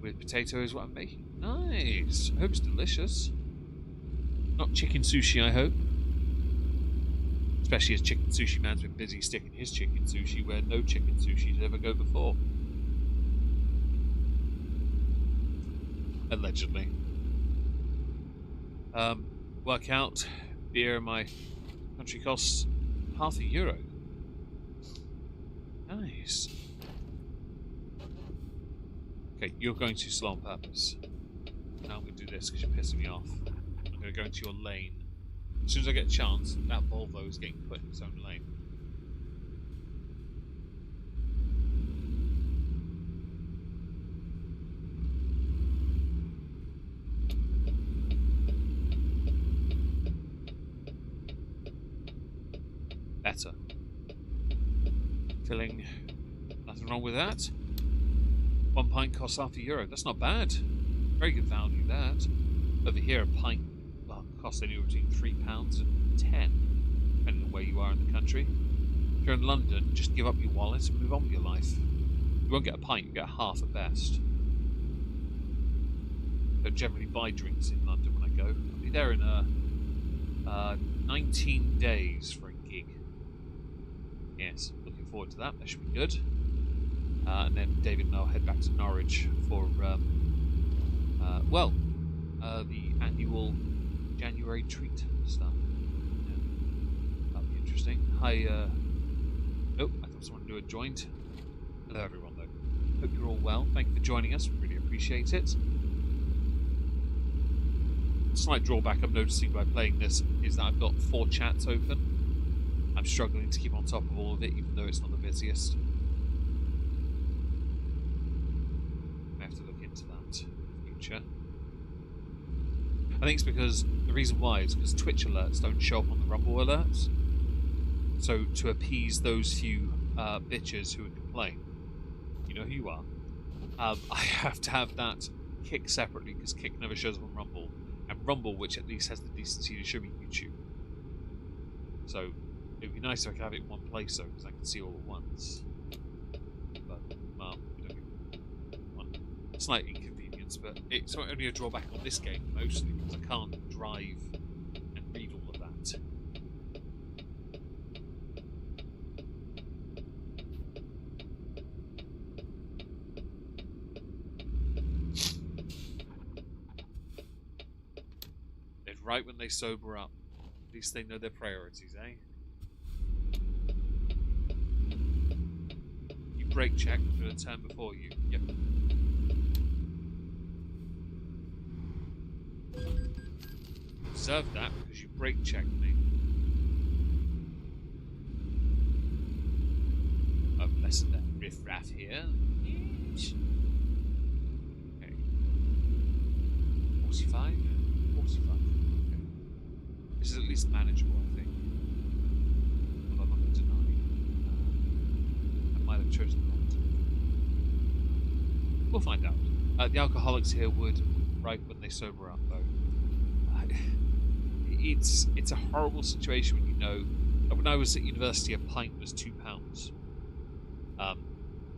with potato is what I'm making. Nice. I hope it's delicious. Not chicken sushi, I hope. Especially as Chicken Sushi Man's been busy sticking his chicken sushi where no chicken sushi's ever go before. Allegedly. Work out. Beer in my country costs €0.50. Nice. Okay, you're going too slow on purpose. Now I'm going to do this because you're pissing me off. I'm going to go into your lane. As soon as I get a chance, that Volvo is getting put in its own lane. Better. Filling. Nothing wrong with that. 1 pint costs €0.50. That's not bad. Very good value, that. Over here, a pint costs anywhere between £3 and 10, depending on where you are in the country. If you're in London, just give up your wallet and move on with your life. You won't get a pint, you get half at best. I don't generally buy drinks in London when I go. I'll be there in 19 days for a gig. Yes, looking forward to that. That should be good. And then David and I'll head back to Norwich for well, the annual January treat stuff. Yeah, that'll be interesting. Hi, oh, I thought someone new had joined. Hello, everyone, though. Hope you're all well. Thank you for joining us. We really appreciate it. Slight drawback I'm noticing by playing this is that I've got 4 chats open. I'm struggling to keep on top of all of it, even though it's not the busiest. I have to look into that in the future. I think it's because, the reason why is because Twitch alerts don't show up on the Rumble alerts. So to appease those few bitches who would complain, you know who you are, I have to have that Kick separately, because Kick never shows up on Rumble. And Rumble, which at least has the decency to show me YouTube. So it would be nice if I could have it in one place, though, because I can see all at once. But, well, we don't get one slight inconvenience, but it's only a drawback on this game, mostly, because I can't drive and read all of that. They're right when they sober up. At least they know their priorities, eh? Brake check for a turn before you. Yep. Observe that because you brake checked me. Oh, less of that riff-raff here. Okay. 45? 45. Okay. This is at least manageable, I think. Although I'm not going to deny. I might have chosen not to. We'll find out. The alcoholics here would right when they sober up, though. It's a horrible situation when you know. When I was at university, a pint was £2. A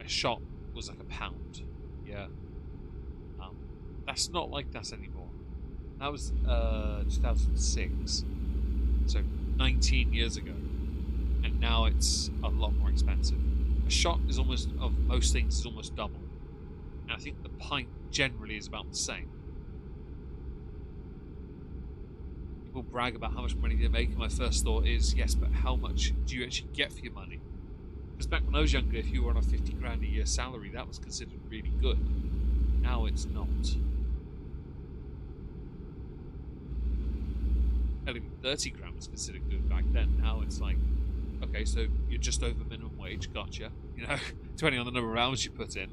shot was like £1. Yeah. That's not like that anymore. That was 2006, so 19 years ago, and now it's a lot more expensive. A shot is almost, of most things, is almost double. And I think the pint generally is about the same. People brag about how much money they make, and my first thought is, yes, but how much do you actually get for your money? Because back when I was younger, if you were on a 50 grand a year salary, that was considered really good. Now it's not. Hell, even 30 grand was considered good back then. Now it's like, okay, so you're just over minimum wage, gotcha. You know, depending on the number of hours you put in.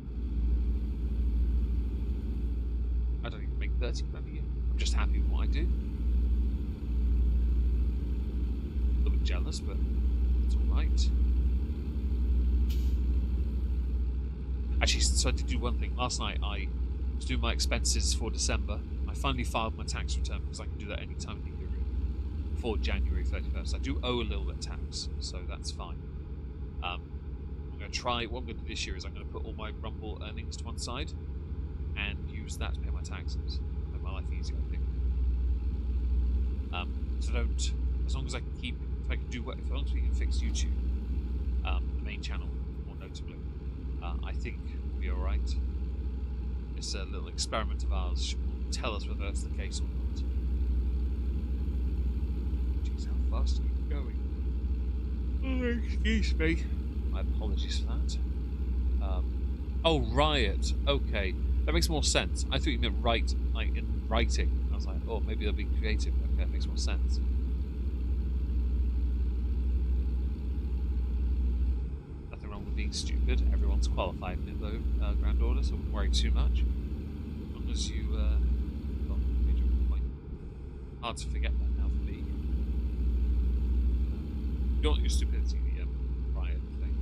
I don't even make 30 grand a year. I'm just happy with what I do. A little bit jealous, but it's alright. Actually, so I did do one thing. Last night I was doing my expenses for December. I finally filed my tax return because I can do that any time in the year before January 31st. I do owe a little bit of tax, so that's fine. I'm going to try, what I'm going to do this year is I'm going to put all my Rumble earnings to one side and use that to pay my taxes. Make my life easier, I think. So don't, as long as I can keep, if I can do what, as long as we can fix YouTube, the main channel, more notably, I think we'll be alright. This little experiment of ours will tell us whether that's the case or not. Jeez, how fast are you going? Oh, excuse me. My apologies for that. Oh, riot. Okay. That makes more sense. I thought you meant write, like in writing. I was like, oh, maybe they'll be creative. Okay, that makes more sense. Nothing wrong with being stupid. Everyone's qualified in the Grand Order, so I wouldn't worry too much. As long as you got a major point. Hard to forget that now for me. You don't want your stupidity, the riot thing.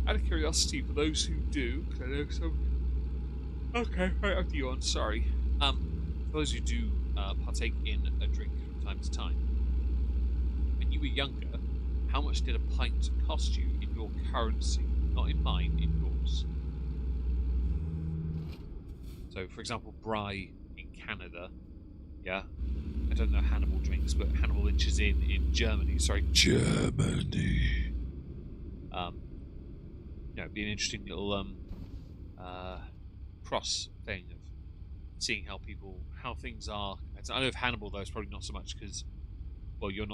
Out of curiosity, for those who do, because I know some. Okay, right after you on. Sorry. For those who do partake in a drink from time to time, when you were younger, how much did a pint cost you in your currency? Not in mine, in yours. So, for example, Bry in Canada. Yeah, I don't know Hannibal drinks, but Hannibal inches in Germany. Sorry, Germany. be an interesting little cross thing of seeing how things are. I know of Hannibal though, it's probably not so much because, well, you're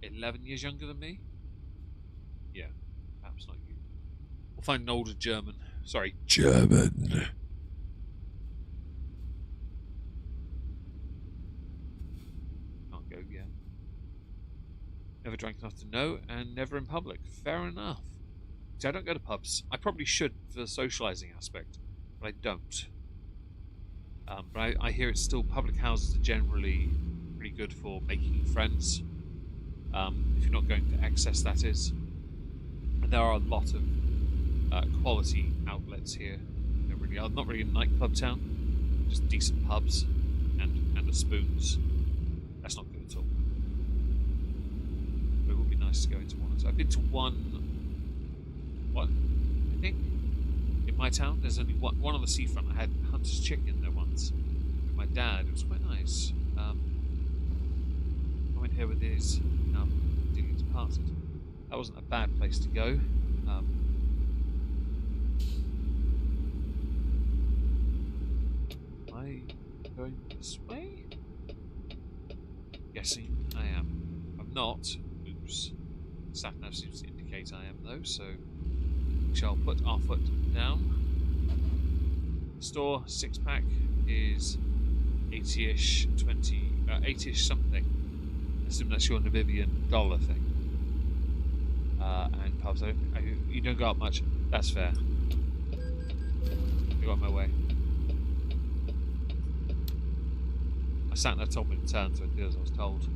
11 years younger than me. Yeah, perhaps not you. We'll find an older German. Sorry, German. Can't go. Yeah. Never drank enough to know, and never in public. Fair enough. See, I don't go to pubs. I probably should for the socialising aspect, but I don't. But I hear it's still public houses are generally pretty good for making friends. If you're not going to excess, that is. And there are a lot of quality outlets here. There really are. Not really a nightclub town, just decent pubs and the spoons. That's not good at all. But it would be nice to go into one. So I've been to one, I think, in my town. There's only one on the seafront. I had Hunter's Chicken there once with my dad. It was quite nice. I went here with his dearly departed. That wasn't a bad place to go. Am I going this way? Guessing I am. I'm not. Oops. Sat-nav seems to indicate I am though, so we shall put our foot down. The store 6-pack is 80-ish, 80-ish something. I assume that's your Namibian dollar thing. And pubs, you don't go up much. That's fair. I got on my way. My sat-nav told me to turn, so I did as I was told.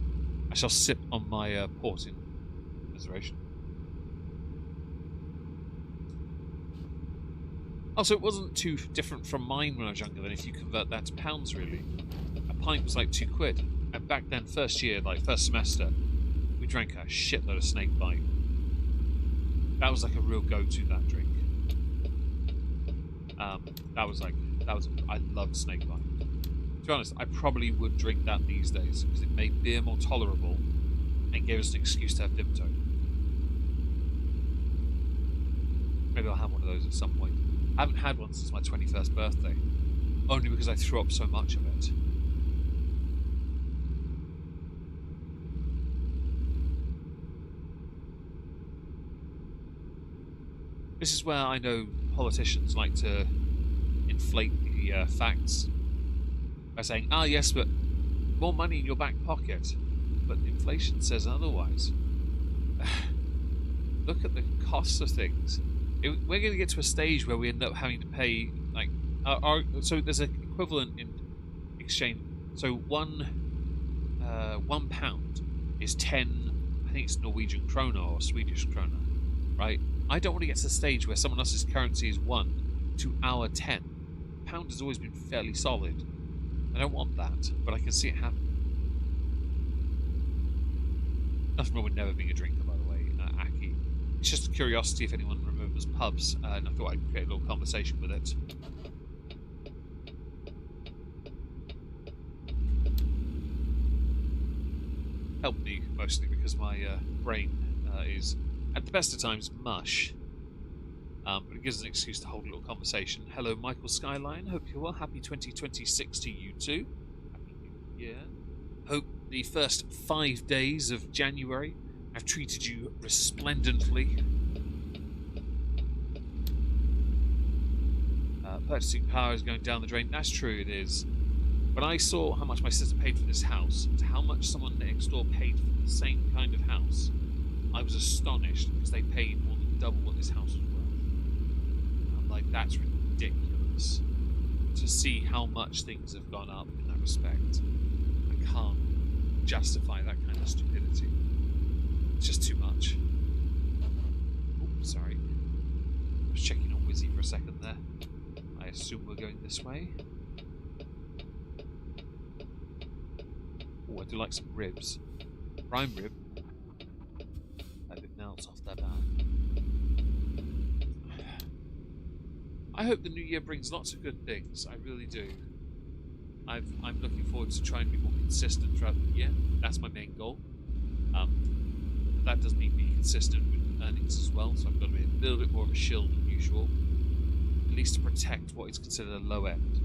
I shall sip on my port in commiseration. Also, it wasn't too different from mine when I was younger, then if you convert that to pounds, really. A pint was like £2. And back then, first year, like first semester, we drank a shitload of Snakebite. That was like a real go-to, that drink. I loved Snakebite. To be honest, I probably would drink that these days because it made beer more tolerable and gave us an excuse to have Dimto. Maybe I'll have one of those at some point. I haven't had one since my 21st birthday, only because I threw up so much of it. This is where I know politicians like to inflate the facts by saying, yes, but more money in your back pocket. But inflation says otherwise. Look at the costs of things. We're going to get to a stage where we end up having to pay, like, so there's an equivalent in exchange. So £1 is 10, I think it's Norwegian krona or Swedish krona, right? I don't want to get to the stage where someone else's currency is 1 to our 10. Pound has always been fairly solid. I don't want that, but I can see it happening. Nothing wrong with never being a drinker, by the way, Aki. It's just a curiosity if anyone remembers pubs, and I thought I'd create a little conversation with it. Helped me mostly because my brain is, at the best of times, mush. But it gives an excuse to hold a little conversation. Hello, Michael Skyline. Hope you're well. Happy 2026 to you too. Happy New Year. Hope the first 5 days of January have treated you resplendently. Purchasing power is going down the drain. That's true, it is. When I saw how much my sister paid for this house, to how much someone next door paid for the same kind of house, I was astonished because they paid more than double what this house was worth. I'm like, that's ridiculous. To see how much things have gone up in that respect, I can't justify that kind of stupidity. It's just too much. Oops, sorry. I was checking on Wizzy for a second there. I assume we're going this way. Oh, I do like some ribs. Prime rib. A bit melts off that bone. I hope the new year brings lots of good things. I really do. I'm looking forward to trying to be more consistent throughout the year. That's my main goal. That does mean being consistent with earnings as well, so I've got to be a little bit more of a shield than usual, at least to protect what is considered a low end.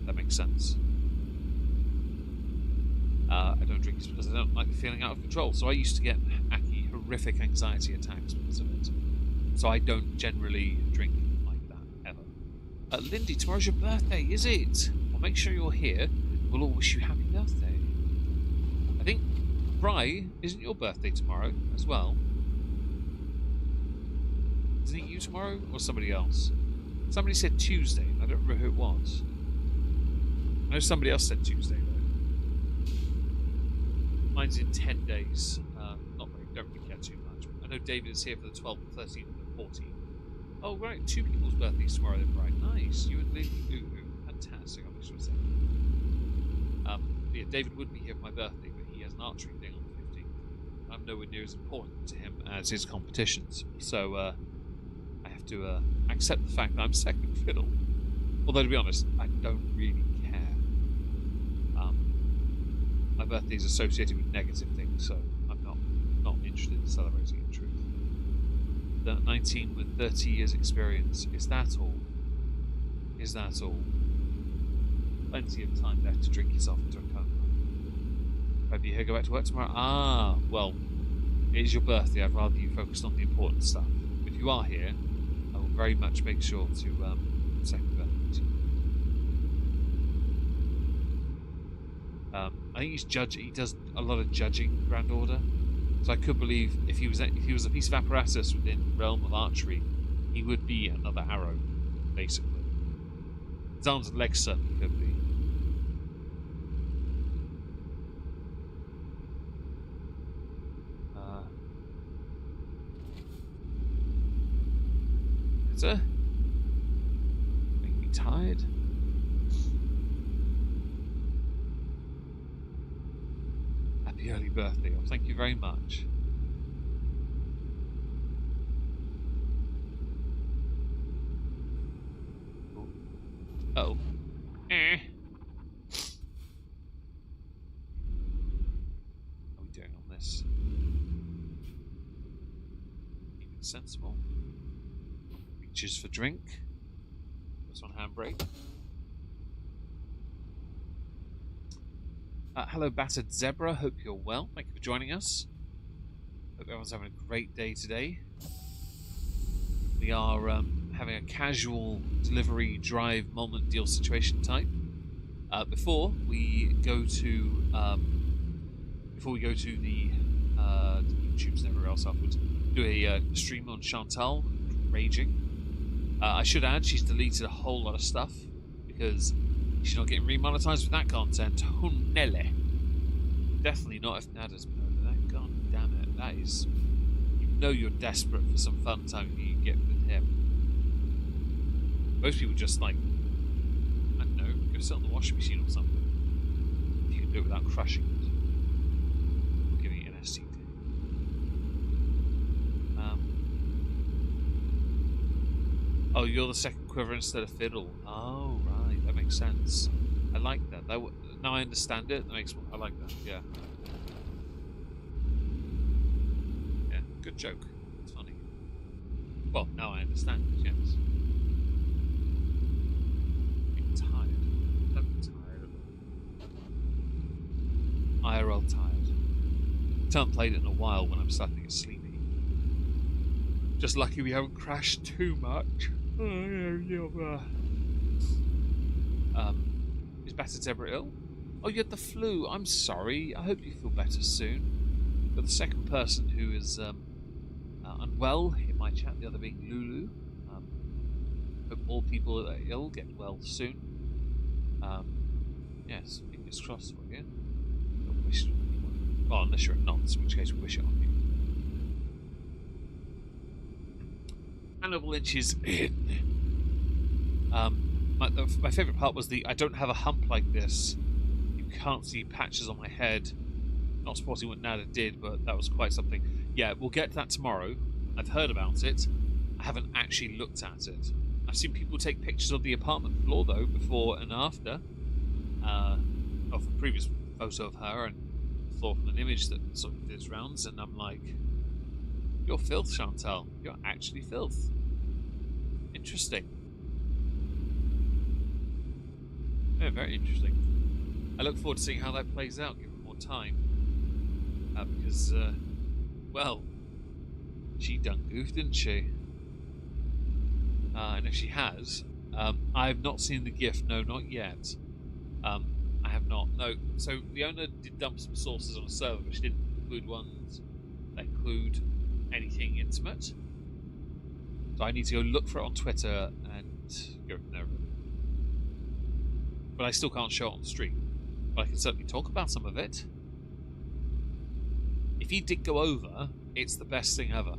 That makes sense. I don't drink because I don't like the feeling out of control. So I used to get horrific anxiety attacks because of it. So I don't generally drink like that, ever. Lindy, tomorrow's your birthday, is it? Well, make sure you're here. We'll all wish you happy birthday. I think, Bri, isn't your birthday tomorrow as well? Isn't it you tomorrow or somebody else? Somebody said Tuesday. I don't remember who it was. I know somebody else said Tuesday, though. Mine's in 10 days. Not very, don't really care too much. I know David is here for the 12th, 13th, and 14th. Oh, right, 2 people's birthdays tomorrow then, right? Nice. You and Lily. Ooh, fantastic. I'll make sure to say. Yeah, David would be here for my birthday, but he has an archery thing on the 15th. I'm nowhere near as important to him as his competitions. So, I have to accept the fact that I'm second fiddle. Although, to be honest, I don't really care. My birthday is associated with negative things, so I'm not interested in celebrating in truth. The 19 with 30 years experience. Is that all? Is that all? Plenty of time left to drink yourself into a coma. Hope you here go back to work tomorrow. Ah, well, it is your birthday. I'd rather you focused on the important stuff. If you are here, I will very much make sure to second birthday. I think he does a lot of judging Grand Order, so I could believe if he was a piece of apparatus within the realm of archery, he would be another arrow, basically. His arms and legs certainly could be. Sir, make me tired. Happy early birthday. Well, thank you very much. Oh. Eh. How are we doing on this? Keeping sensible. Reaches for drink. Puts on handbrake. Hello, Battered Zebra. Hope you're well. Thank you for joining us. Hope everyone's having a great day today. We are having a casual delivery drive moment deal situation type. Before we go to the YouTubes and everywhere else afterwards, do a stream on Chantal raging. I should add she's deleted a whole lot of stuff because she's not getting remonetized with that content. Hunelle. Definitely not if Nada's murder. God damn it. That is. You know you're desperate for some fun time you get with him. Most people just like, I don't know, go sit on the washing machine or something. If you can do it without crushing it. Or giving it an STD. Oh, you're the second quiver instead of fiddle. Oh, right. That makes sense. I like that. Now I understand it. I like that. Yeah. Yeah. Good joke. It's funny. Well, now I understand it. Yes. I'm tired. I'm tired. IRL tired. I haven't played it in a while when I'm starting to get sleepy. Just lucky we haven't crashed too much. Is Battered Zebra ill? Oh, you had the flu. I'm sorry. I hope you feel better soon. You're the second person who is unwell in my chat, the other being Lulu. Hope all people that are ill get well soon. Yes, fingers crossed for you. Don't wish it on anyone. Well, unless you're a nonce, in which case we wish it on you. Hannibal Lynch is in. My favourite part was I don't have a hump like this. You can't see patches on my head. Not supporting what Nada did, but that was quite something. Yeah, we'll get to that tomorrow. I've heard about it. I haven't actually looked at it. I've seen people take pictures of the apartment floor, though, before and after. Of the previous photo of her and the floor from an image that sort of did its rounds, and I'm like, You're filth, Chantal. You're actually filth. Interesting. Yeah, very interesting. I look forward to seeing how that plays out, given more time. Because, well, she done goof, didn't she? And if she has, I have not seen the GIF. No, not yet. I have not. No. So the owner did dump some sources on a server, but she didn't include ones that include anything intimate. So I need to go look for it on Twitter and go from there. But I still can't show it on the stream. But I can certainly talk about some of it. If he did go over, it's the best thing ever.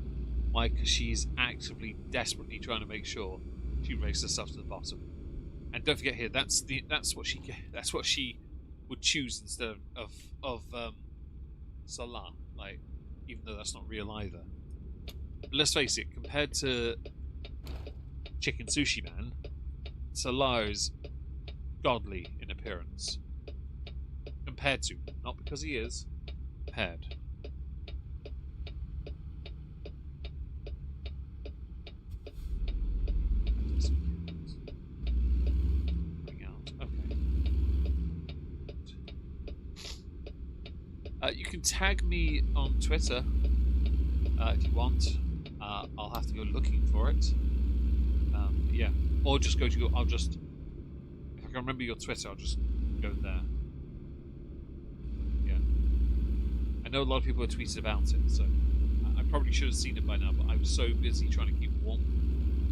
Why? Because she's actively, desperately trying to make sure she raises herself to the bottom. And don't forget here, that's what she would choose instead of Salah. Like, even though that's not real either. But let's face it, compared to Chicken Sushi Man, Salah is godly in appearance. Compared to, not because he is, compared. You can tag me on Twitter if you want. I'll have to go looking for it. Yeah, or just go to your. I'll just, if I can remember your Twitter, I'll just go there. Yeah, I know a lot of people have tweeted about it, so I probably should have seen it by now, but I was so busy trying to keep warm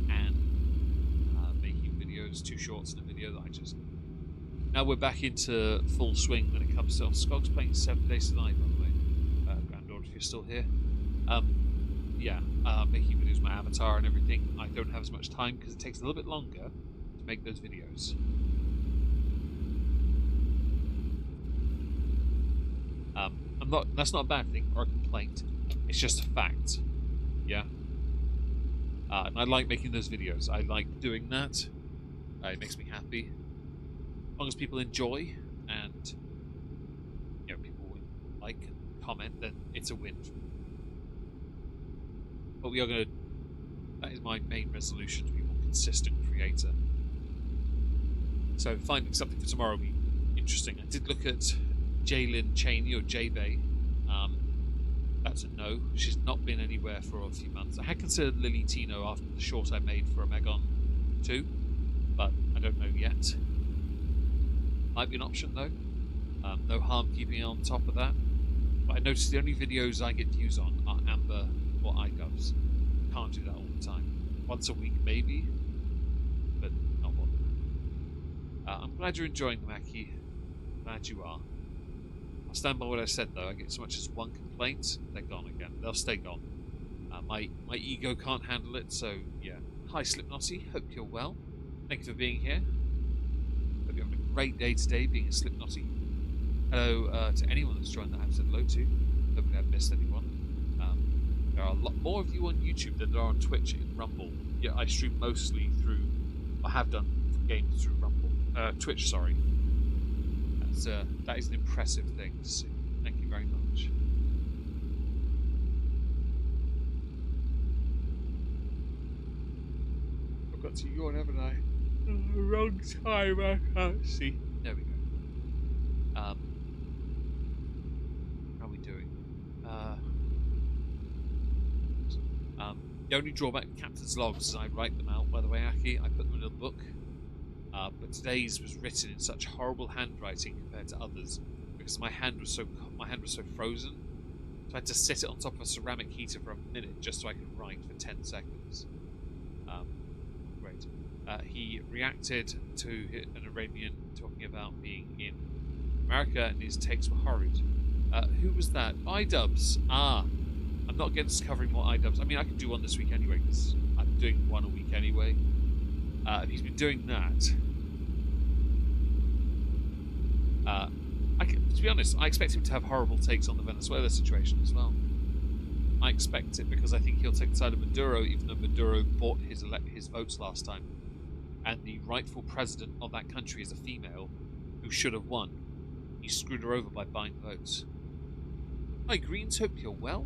and making videos, 2 shorts in a video that I just. Now we're back into full swing when it comes to Skog's playing 7 Days to Die, by the way. Granddaughter, if you're still here. Yeah, making videos with my avatar and everything. I don't have as much time because it takes a little bit longer to make those videos. That's not a bad thing or a complaint. It's just a fact. Yeah. And I like making those videos. I like doing that. It makes me happy. As long as people enjoy and people like and comment, then it's a win. But we are going to. That is my main resolution, to be a more consistent creator. So finding something for tomorrow will be interesting. I did look at Jaylin Cheney or J-Bay. That's a no. She's not been anywhere for a few months. I had considered Lily Tino after the short I made for Omegon 2, but I don't know yet. Might be an option though. No harm keeping on top of that. But I noticed the only videos I get views on are Amber or iDubbbz. Can't do that all the time. Once a week maybe, but not more than that. I'm glad you're enjoying the Mackie. Glad you are. I'll stand by what I said though. I get so much as one complaint, they're gone again. They'll stay gone. My ego can't handle it, so yeah. Hi Slipknotty, hope you're well. Thank you for being here. Hope you're having a great day today being a Slipknotty. Hello to anyone that's joined that I've said hello to. Hopefully I haven't missed anyone. There are a lot more of you on YouTube than there are on Twitch and Rumble. Yeah, I stream mostly through, I have done games through Rumble. Twitch, sorry. That is an impressive thing to see. Thank you very much. I've got to yawn, haven't I? Wrong time, I can't see. There we go. How are we doing? The only drawback with Captain's Logs is I write them out, by the way, Aki. I put them in a book. But today's was written in such horrible handwriting compared to others because my hand was so frozen. So I had to sit it on top of a ceramic heater for a minute just so I could write for 10 seconds. Great. He reacted to an Arabian talking about being in America and his takes were horrid. Who was that? iDubbbz. I'm not against covering more iDubbbz. I mean, I could do one this week anyway because I'm doing one a week anyway. And he's been doing that. To be honest, I expect him to have horrible takes on the Venezuela situation as well. I expect it because I think he'll take the side of Maduro, even though Maduro bought his votes last time. And the rightful president of that country is a female who should have won. He screwed her over by buying votes. Hi, Greens. Hope you're well.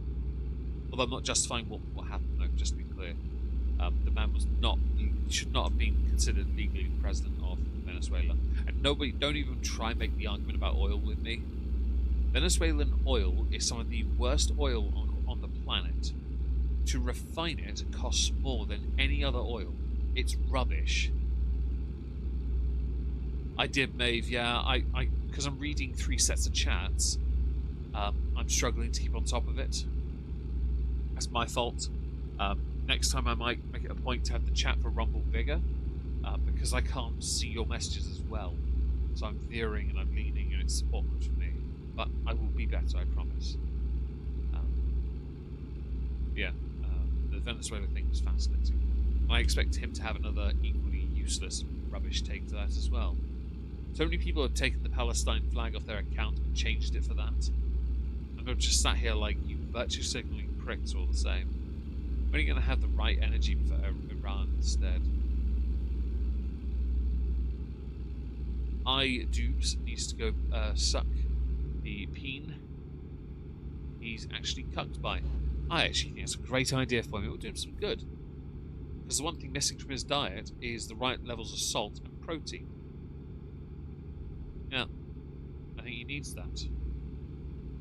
Although I'm not justifying what happened, though, just to be clear. The man should not have been considered legally the president of Venezuela. And nobody, don't even try and make the argument about oil with me. Venezuelan oil is some of the worst oil on the planet. To refine it costs more than any other oil. It's rubbish. I did, Maeve, yeah. Because I'm reading 3 sets of chats, I'm struggling to keep on top of it. That's my fault. Next time I might make it a point to have the chat for Rumble bigger, because I can't see your messages as well. So I'm veering and I'm leaning, and it's awkward for me. But I will be better, I promise. The Venezuela thing was fascinating. I expect him to have another equally useless rubbish take to that as well. So many people have taken the Palestine flag off their account and changed it for that. I'm not just sat here like you virtue signaling pricks all the same. When are you going to have the right energy for Iran instead? Dubes needs to go suck the peen he's actually cucked by. I actually think it's a great idea for him. It will do him some good. Because the one thing missing from his diet is the right levels of salt and protein. Yeah, I think he needs that.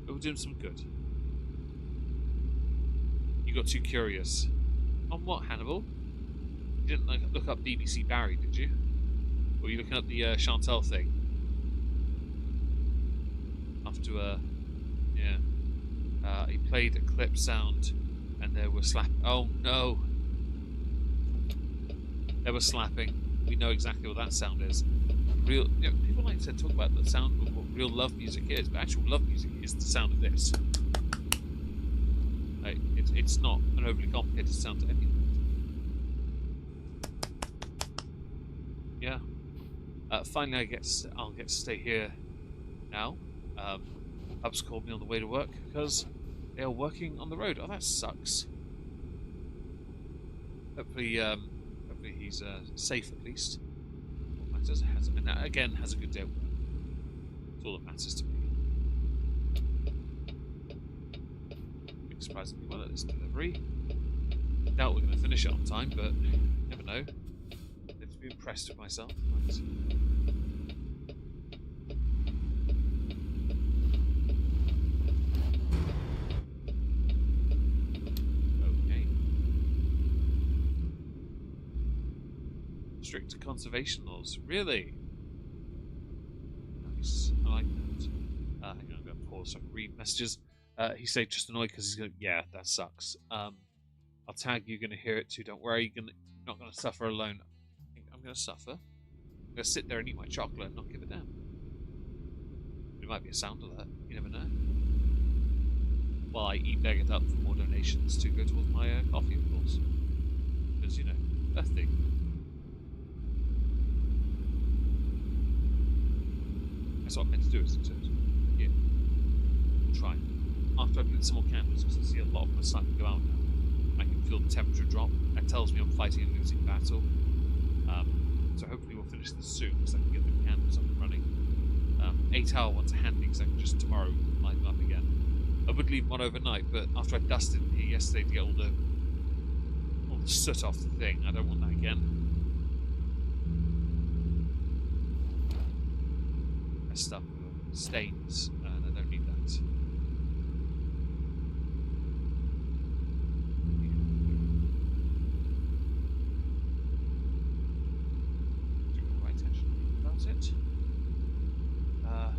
It will do him some good. You got too curious. On what, Hannibal? You didn't look up BBC Barry, did you? Or were you looking up the Chantal thing? After, yeah. He played a clip sound and there were oh no! There was slapping. We know exactly what that sound is. Real, people like to talk about the sound of what real love music is, but actual love music is the sound of this. It's not an overly complicated sound to emulate. Yeah. Finally, I'll get to stay here now. Hubs called me on the way to work because they are working on the road. Oh, that sucks. Hopefully he's safe at least. What matters has a good day at work. That's all that matters to me. Being surprisingly well at this delivery. Doubt we're going to finish it on time, but you never know. I have to be impressed with myself. Right. Strict conservation laws. Really? Nice. I like that. Hang on, I'm going to pause so I can read messages. He said just annoyed because he's going to... Yeah, that sucks. I'll tag you, going to hear it too. Don't worry, you're not going to suffer alone. I think I'm going to suffer. I'm going to sit there and eat my chocolate and not give a damn. It might be a sound alert. You never know. Well, I beg it up for more donations to go towards my coffee, of course. Because, you know, birthday. That's what I'm meant to do, isn't it? Yeah. We'll try. After I've lit some more candles, because I see a lot of them are starting to go out now, I can feel the temperature drop. That tells me I'm fighting a losing battle. So hopefully we'll finish this soon, because I can get the candles up and running. 8-hour ones are handy, because I can just tomorrow light them up again. I would leave one overnight, but after I dusted here yesterday to get all the soot off the thing, I don't want that again. Stuff with stains, and I don't need that. Doing the right attention about it. I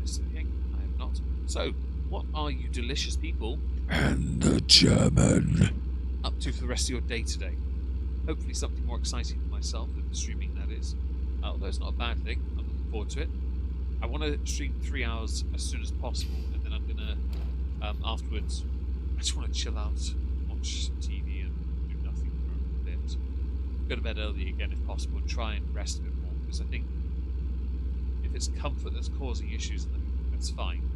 missed anything? I have not. So, what are you delicious people and the German up to for the rest of your day today? Hopefully something more exciting for myself than the streaming, that is. Although it's not a bad thing, I'm looking forward to it. I want to stream 3 hours as soon as possible, and then I'm gonna afterwards. I just want to chill out, watch some TV, and do nothing for a bit. Go to bed early again if possible, and try and rest a bit more. Because I think if it's comfort that's causing issues, then that's fine.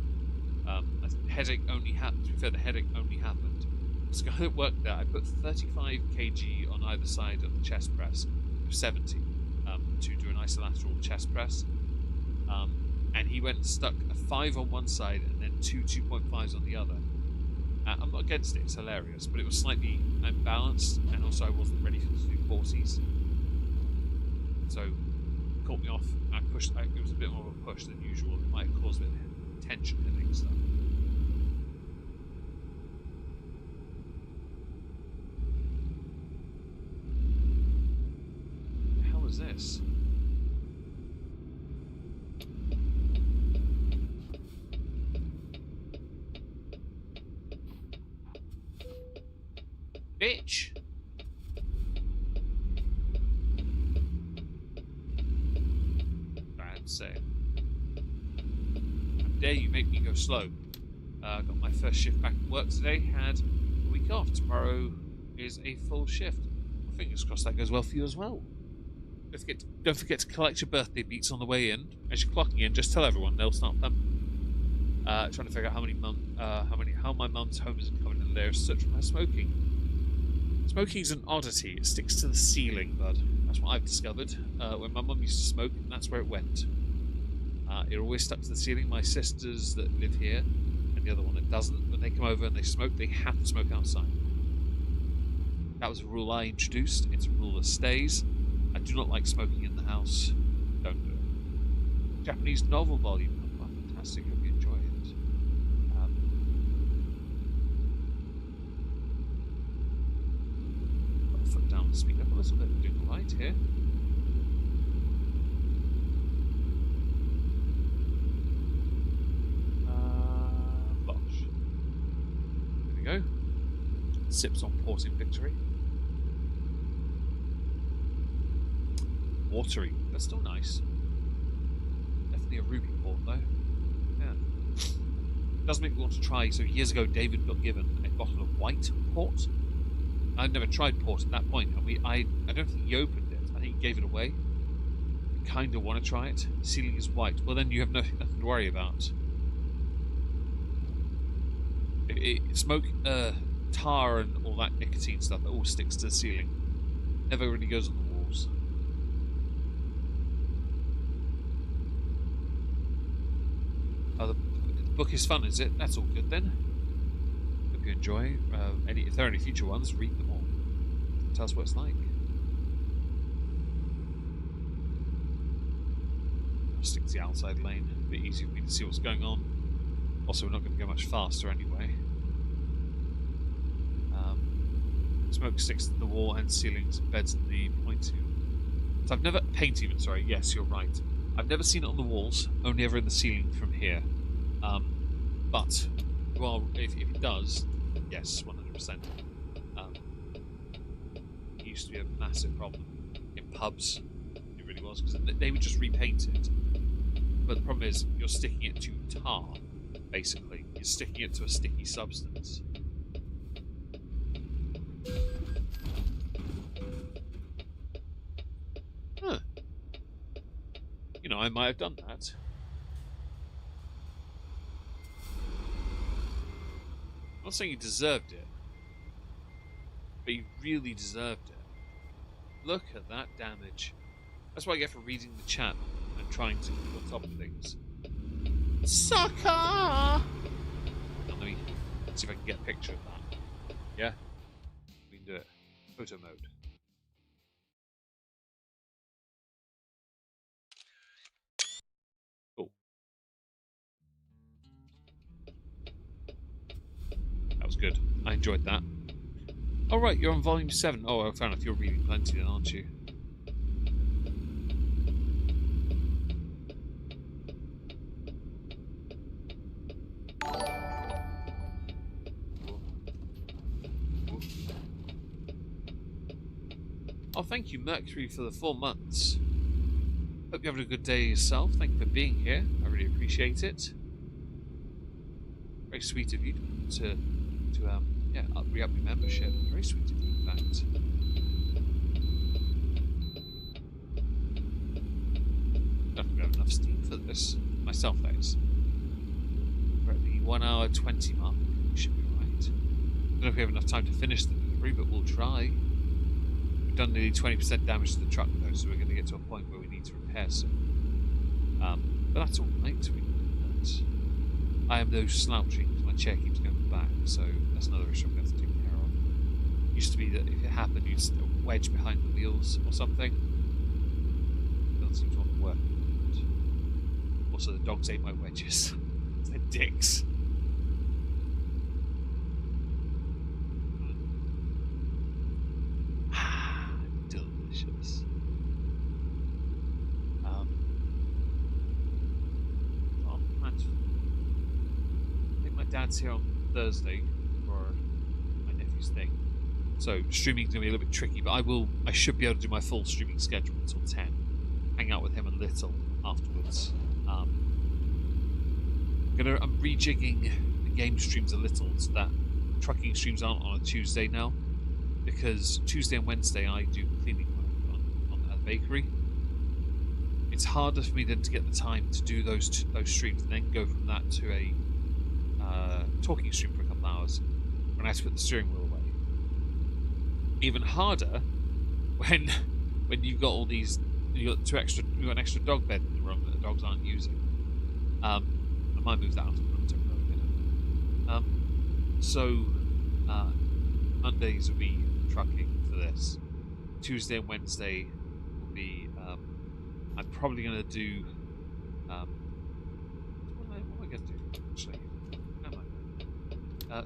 I think the headache only happened. To be fair, the headache only happened. This guy that worked there, I put 35 kg on either side of the chest press, 70. To do an isolateral chest press, and he went and stuck a 5 on one side and then two 2.5s on the other, I'm not against it, it's hilarious, but it was slightly unbalanced, and also I wasn't ready to do 40s. So, it caught me off. It was a bit more of a push than usual. It might have caused a bit of tension hitting stuff. What the hell is this? Bitch! Bad say. How dare you make me go slow? Got my first shift back at work today. Had a week off. Tomorrow is a full shift. Fingers crossed that goes well for you as well. Don't forget to collect your birthday beats on the way in. As you're clocking in, just tell everyone they'll start them. Trying to figure out how my mum's home isn't covered in layers such from her smoking. Smoking's an oddity. It sticks to the ceiling, bud. That's what I've discovered. When my mum used to smoke, that's where it went. It always stuck to the ceiling. My sisters that live here, and the other one that doesn't, when they come over and they smoke, they have to smoke outside. That was a rule I introduced. It's a rule that stays. I do not like smoking in the house. Don't do it. Japanese novel volume. Oh, fantastic. Hope you enjoy it. Foot down, speak up a little bit. We're doing all right here. Losh. There we go. Sips on port in victory. Watery. That's still nice. Definitely a ruby port though. Yeah. It does make me want to try. So years ago, David got given a bottle of white port. I'd never tried port at that point, and I don't think he opened it. I think he gave it away. I kind of want to try it. The ceiling is white. Well, then you have nothing to worry about. Smoke, tar, and all that nicotine stuff that all sticks to the ceiling. Never really goes on the walls. Oh, the book is fun, is it? That's all good then. Hope you enjoy. If there are any future ones, read them all. Tell us what it's like. I'll stick to the outside lane. A bit easier for me to see what's going on. Also, we're not going to go much faster anyway. Smoke sticks to the wall and ceilings, beds in the pointing. So I've never painting. Sorry, yes, you're right. I've never seen it on the walls. Only ever in the ceiling from here. But well, if it does, yes, 100%. It used to be a massive problem in pubs. It really was, because they would just repaint it. But the problem is, you're sticking it to tar, basically. You're sticking it to a sticky substance. Huh. You know, I might have done that. I'm not saying you deserved it, but you really deserved it. Look at that damage. That's what I get for reading the chat and trying to keep on top of things. Sucker! Let me see if I can get a picture of that. Yeah? We can do it. Photo mode. Cool. That was good. I enjoyed that. Oh right, you're on volume 7. Oh, fair enough. You're reading plenty then, aren't you? Oh, thank you, Mercury, for the 4 months. Hope you're having a good day yourself. Thank you for being here. I really appreciate it. Very sweet of you to re-up your membership. Very sweet of you, in fact. I don't think we have enough steam for this. Myself, that is. We're at the 1 hour 20 mark. We should be right. I don't know if we have enough time to finish the delivery, but we'll try. We've done nearly 20% damage to the truck, though, so we're going to get to a point where we need to repair some. But that's all right. We can do that. I am no slouching because my chair keeps going back, so That's another issue we have to take care of. Used to be that if it happened, you'd still wedge behind the wheels or something. Doesn't seem to want to work. Also, the dogs ate my wedges. They're dicks. Delicious. I think my dad's here on Thursday for my nephew's thing, so streaming's gonna be a little bit tricky. But I should be able to do my full streaming schedule until 10. Hang out with him a little afterwards. I'm rejigging the game streams a little so that trucking streams aren't on a Tuesday now, because Tuesday and Wednesday I do cleaning work on a bakery. It's harder for me then to get the time to do those streams and then go from that to a talking stream for a couple hours when I have to put the steering wheel away. Even harder when you've got all these, you've got an extra dog bed in the room that the dogs aren't using. I might move that out of the room temporarily. So Mondays will be trucking for this. Tuesday and Wednesday will be. I'm probably going to do. What am I going to do? Actually,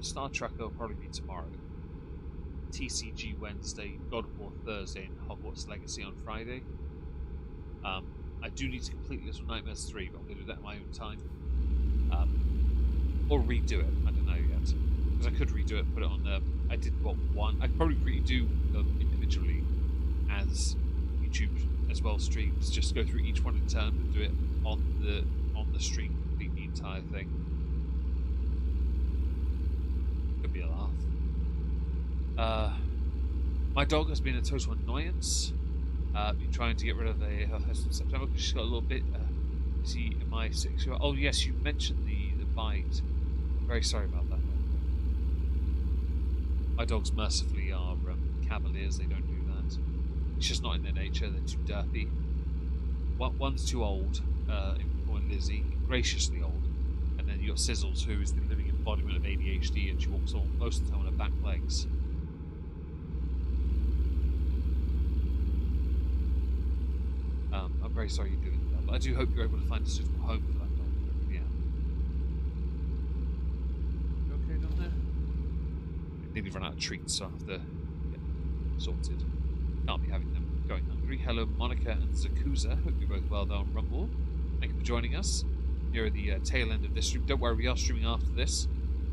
Star Trek will probably be tomorrow. TCG Wednesday, God of War Thursday, and Hogwarts Legacy on Friday. I do need to complete Little Nightmares 3, but I'm going to do that in my own time. Or redo it. I don't know yet. Because I could redo it, put it on. I did one. I'd probably redo them individually as YouTube as well streams. Just go through each one in turn, but do it on the stream, complete the entire thing. Could be a laugh. My dog has been a total annoyance. Been trying to get rid of her host in September because she's got a little bit busy in my 6-year-old. Oh yes, you mentioned the bite. I'm very sorry about that. My dogs mercifully are cavaliers. They don't do that. It's just not in their nature. They're too derpy. One's too old, in Lizzie, graciously old, and then you've got Sizzles, who is the living embodiment of ADHD, and she walks on most of the time on her back legs. I'm very sorry you're doing that, but I do hope you're able to find a suitable home for that dog. Yeah. You okay down there? I nearly run out of treats, so I have to get them sorted. Can't be having them going hungry. Hello, Monica and Zakuza. Hope you're both well down Rumble. Thank you for joining us. Here at the tail end of this stream. Don't worry, we are streaming after this.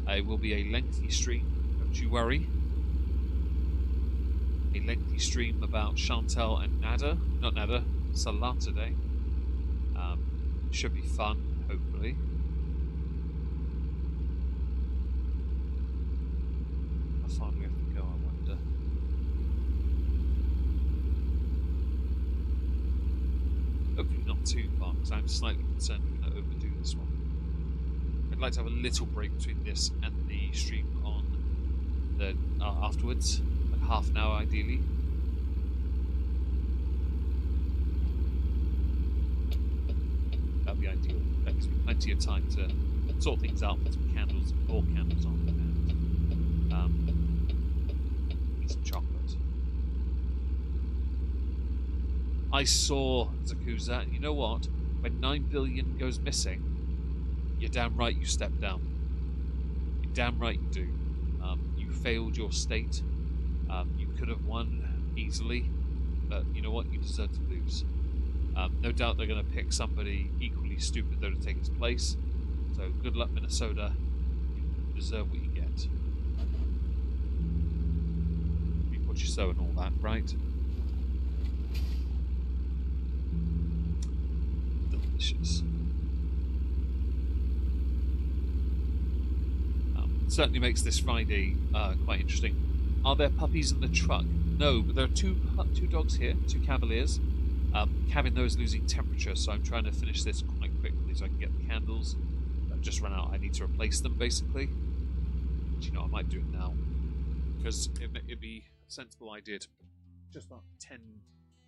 It will be a lengthy stream. Don't you worry. A lengthy stream about Chantel and Nada. Not Nada. Salah today. Should be fun, hopefully. How far do we have to go, I wonder? Hopefully not too far, because I'm slightly concerned we're going to overdo this one. I'd like to have a little break between this and the stream on the afterwards, like half an hour ideally. That'd be ideal. That gives me plenty of time to sort things out, put some candles, more candles on, and eat some chocolate. I saw Zakuza, and you know what? When 9 billion goes missing, you're damn right you step down. You're damn right you do. You failed your state. You could have won easily, but you know what? You deserve to lose. No doubt they're going to pick somebody equally stupid though to take its place. So good luck, Minnesota. You deserve what you get. You what you sow and all that, right? Delicious. Certainly makes this Friday quite interesting. Are there puppies in the truck? No, but there are two dogs here, two Cavaliers. Cabin though is losing temperature, so I'm trying to finish this quite quickly so I can get the candles. I've just run out. I need to replace them basically. But, you know, I might do it now because it'd be a sensible idea to just about 10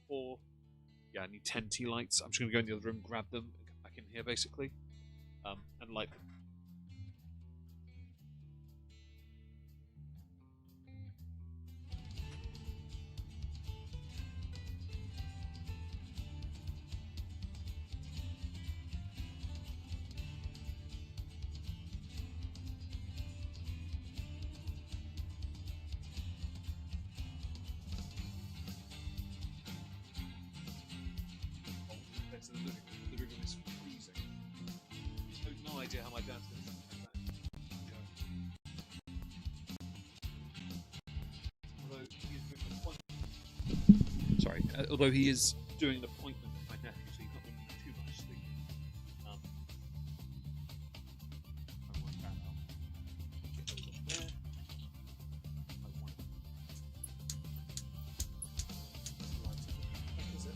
or yeah, I need 10 tea lights. I'm just going to go in the other room, grab them, and come back in here basically, and light them. idea how my dad's going to come back. Although he is doing an appointment. Sorry, although he is doing an appointment with my nephew, so he's not going to need too much sleep. I want that out. Get those up there. I want what is it?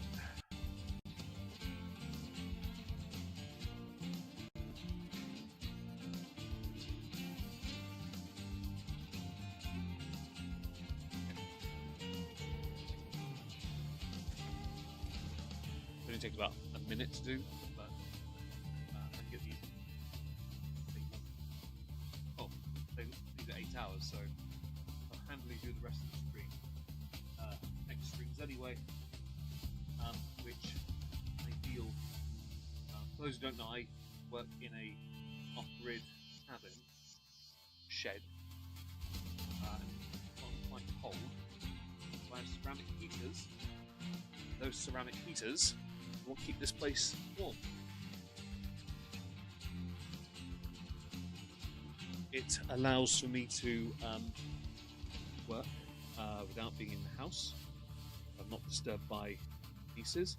It only takes about a minute to do, but I can get these. Oh, these are 8 hours, so I'll handily do the rest of the stream. Next streams anyway, which I feel. For those who don't know, I work in a off-grid cabin shed. It's gotten quite cold, so I have ceramic heaters. Those ceramic heaters will keep this place warm. It allows for me to work without being in the house. I'm not disturbed by nieces.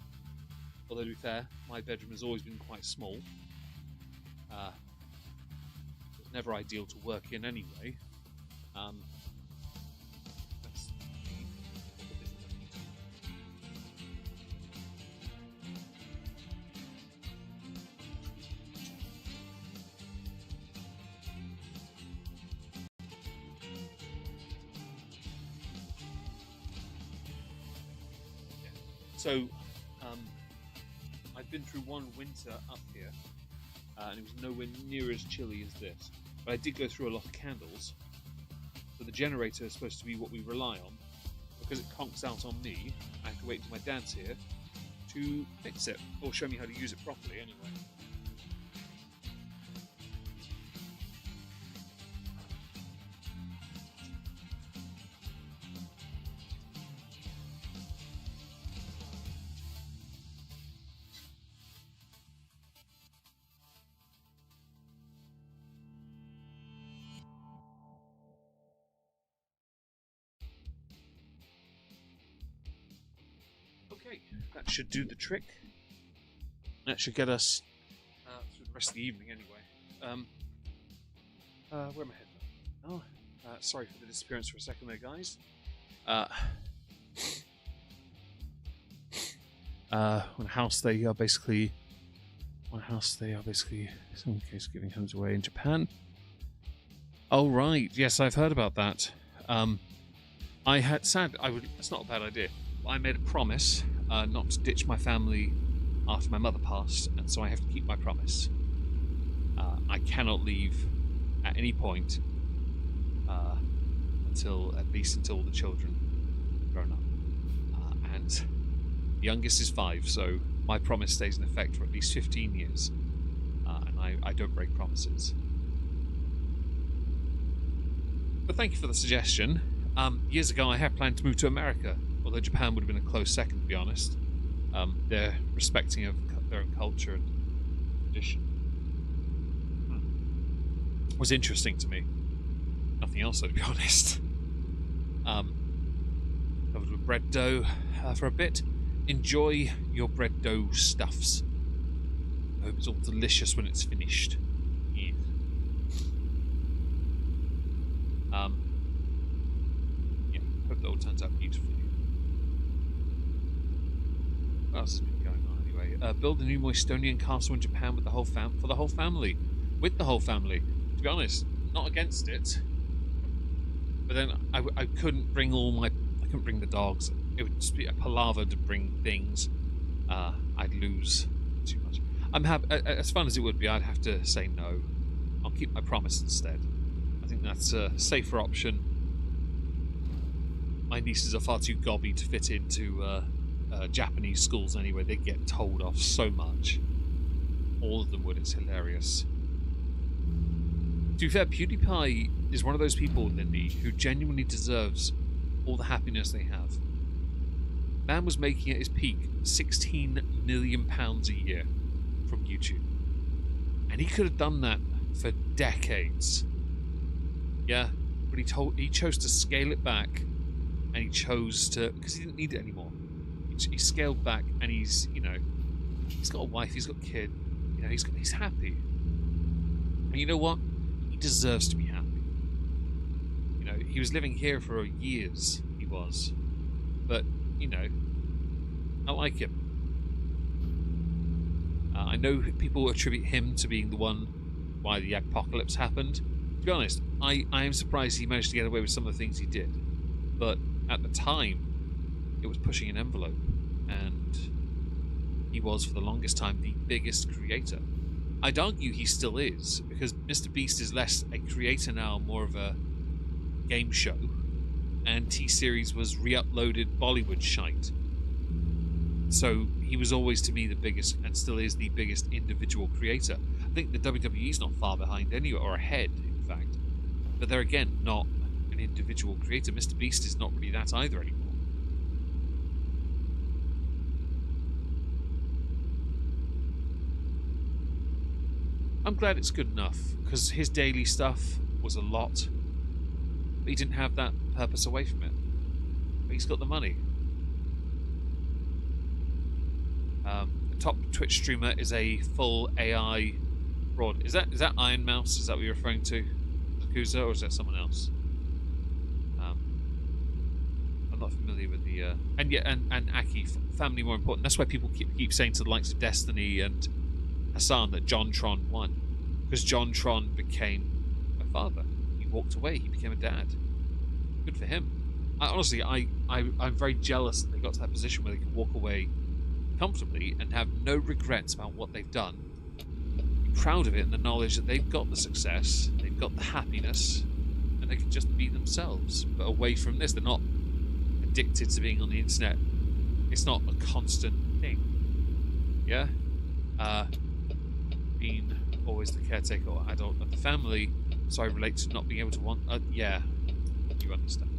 Although to be fair, my bedroom has always been quite small. It's never ideal to work in anyway. That's what the business I need to do. So, I've been through one winter up here, and it was nowhere near as chilly as this. But I did go through a lot of candles. So the generator is supposed to be what we rely on. Because it conks out on me, I have to wait until my dad's here to fix it, or show me how to use it properly anyway. Okay, that should do the trick. That should get us through the rest of the evening anyway. Where am I heading? Oh, sorry for the disappearance for a second there, guys. One house they are basically, some case giving homes away in Japan. Oh right, yes, I've heard about that. It's not a bad idea. I made a promise not to ditch my family after my mother passed, and so I have to keep my promise. I cannot leave at any point until the children are grown up. And the youngest is 5, so my promise stays in effect for at least 15 years, and I don't break promises. But thank you for the suggestion. Years ago, I had planned to move to America, although Japan would have been a close second, to be honest. They're respecting of their own culture and tradition. It was interesting to me. Nothing else, though, to be honest. Covered with bread dough for a bit. Enjoy your bread dough stuffs. I hope it's all delicious when it's finished. Yeah. Hope that all turns out beautifully. What else has been going on anyway? Build a new Moistonian castle in Japan with the whole for the whole family. With the whole family. To be honest, not against it. But then I couldn't bring I couldn't bring the dogs. It would just be a palaver to bring things. I'd lose too much. I'm happy. As fun as it would be, I'd have to say no. I'll keep my promise instead. I think that's a safer option. My nieces are far too gobby to fit into Japanese schools anyway. They get told off so much. All of them would. It's hilarious. To be fair, PewDiePie is one of those people, Lindy, who genuinely deserves all the happiness they have. Man was making at his peak £16 million a year from YouTube. And he could have done that for decades. Yeah, but he chose to scale it back, and he chose to, because he didn't need it anymore. He scaled back, and he's got a wife, he's got a kid, he's happy. And you know what? He deserves to be happy. He was living here for years. He was, but I like him. I know people attribute him to being the one why the apocalypse happened. To be honest, I am surprised he managed to get away with some of the things he did. But at the time, it was pushing an envelope, and he was for the longest time the biggest creator. I'd argue he still is, because Mr. Beast is less a creator now, more of a game show, and T-Series was re-uploaded Bollywood shite. So he was always, to me, the biggest, and still is the biggest individual creator. I think the WWE's not far behind anyway, or ahead, in fact. But they're, again, not an individual creator. Mr. Beast is not really that either anymore. I'm glad it's good enough, because his daily stuff was a lot. But he didn't have that purpose away from it. But he's got the money. The top Twitch streamer is a full AI fraud. Is that Iron Mouse? Is that what you're referring to, Yakuza, or is that someone else? I'm not familiar with the and Aki, family more important. That's why people keep saying to the likes of Destiny and Hassan that JonTron won, because JonTron became a father. He walked away. He became a dad. Good for him. Honestly, I'm very jealous that they got to that position where they can walk away comfortably and have no regrets about what they've done. Be proud of it in the knowledge that they've got the success, they've got the happiness, and they can just be themselves. But away from this, they're not addicted to being on the internet. It's not a constant thing. Yeah? Being always the caretaker or adult of the family, so I relate to not being able to want... yeah, you understand.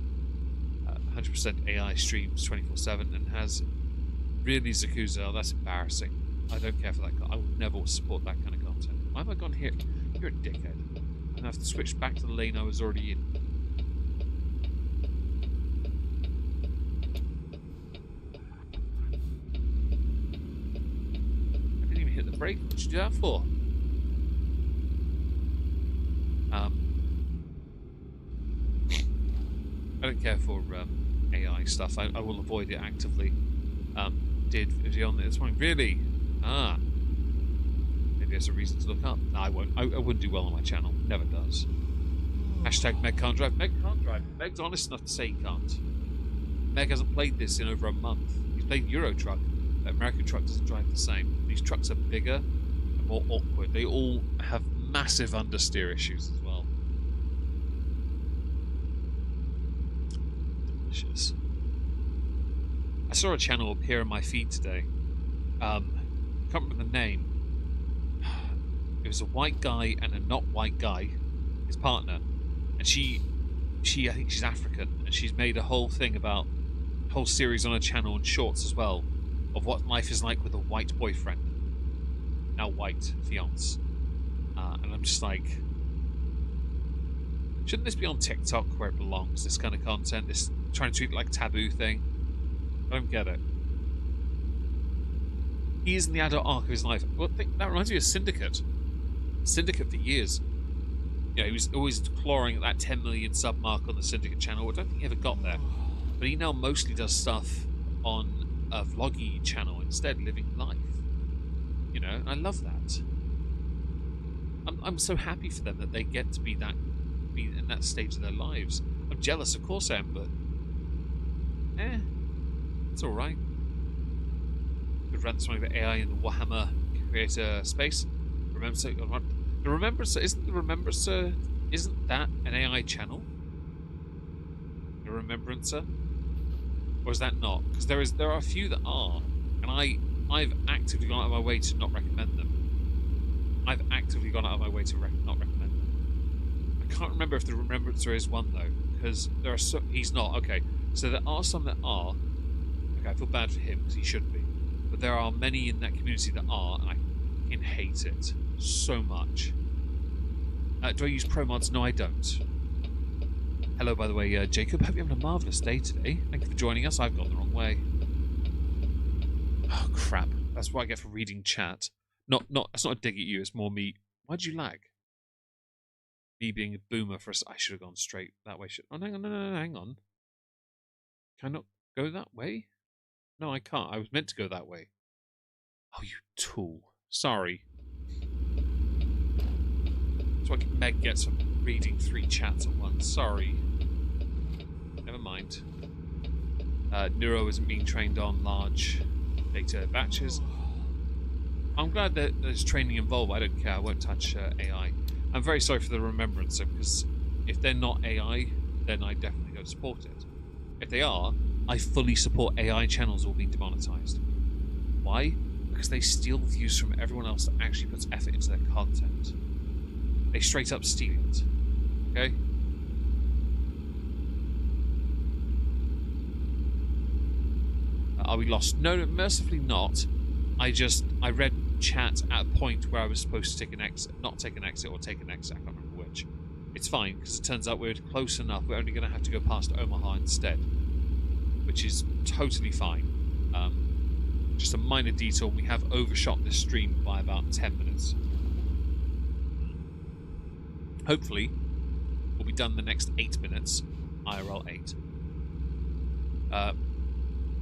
100% AI streams 24/7 and has... Really, Zakuza, oh, that's embarrassing. I don't care for that. I will never support that kind of content. Why have I gone here? You're a dickhead. I'm going to have to switch back to the lane I was already in. I didn't even hit the brake. What did you do that for? I don't care for AI stuff. I will avoid it actively. Did video on it this morning. Really? Maybe there's a reason to look up. No, I won't. I wouldn't do well on my channel. Never does. Hashtag Meg can't drive. Meg can't drive. Meg's honest enough to say he can't. Meg hasn't played this in over a month. He's played Euro Truck. The American Truck doesn't drive the same. These trucks are bigger and more awkward. They all have massive understeer issues as well. Delicious. I saw a channel appear on my feed today. Can't remember the name. It was a white guy and a not white guy, his partner, and she I think she's African, and she's made a whole thing about a whole series on her channel and shorts as well of what life is like with a white boyfriend, now white fiance, and I'm just like, shouldn't this be on TikTok where it belongs? This kind of content, this trying to treat it like a taboo thing. I don't get it. He is in the adult arc of his life. Well, that reminds me of Syndicate. Syndicate for years. He was always clawing at that 10 million sub mark on the Syndicate channel. I don't think he ever got there. But he now mostly does stuff on a vloggy channel instead, living life. I love that. I'm so happy for them that they get to be in that stage of their lives. I'm jealous, of course I am, but it's alright. Could rant something about AI in the Warhammer creator space. The Remembrancer, isn't that an AI channel? The Remembrancer? Or is that not? Because there are a few that are, and I've actively gone out of my way to not recommend them. I've actively gone out of my way to not recommend them. I can't remember if the Remembrancer is one though, because there are he's not. Okay, so there are some that are. Okay, I feel bad for him because he should be, but there are many in that community that are, and fucking hate it so much. Do I use Pro Mods? No, I don't. Hello, by the way, Jacob. Hope you're having a marvellous day today. Thank you for joining us. I've gone the wrong way. Oh, crap. That's what I get for reading chat. That's not a dig at you. It's more me. Why'd you lag? Me being a boomer for us. I should have gone straight that way. Oh, hang on. No, hang on. Can I not go that way? No, I can't. I was meant to go that way. Oh, you tool. Sorry. That's what Meg gets for reading 3 chats at once. Sorry. Never mind. Neuro isn't being trained on large data batches. I'm glad that there's training involved. I don't care. I won't touch AI. I'm very sorry for the remembrance, because if they're not AI, then I definitely don't support it. If they are, I fully support AI channels all being demonetized. Why? Because they steal views from everyone else that actually puts effort into their content. They straight up steal it. Okay? Are we lost? No, mercifully not. I read chat at a point where I was supposed to take an exit, not take an exit, or take an exit. I can't remember which. It's fine, because it turns out we're close enough. We're only going to have to go past Omaha instead, which is totally fine. Just a minor detail. We have overshot this stream by about 10 minutes. Hopefully, we'll be done the next 8 minutes. IRL 8.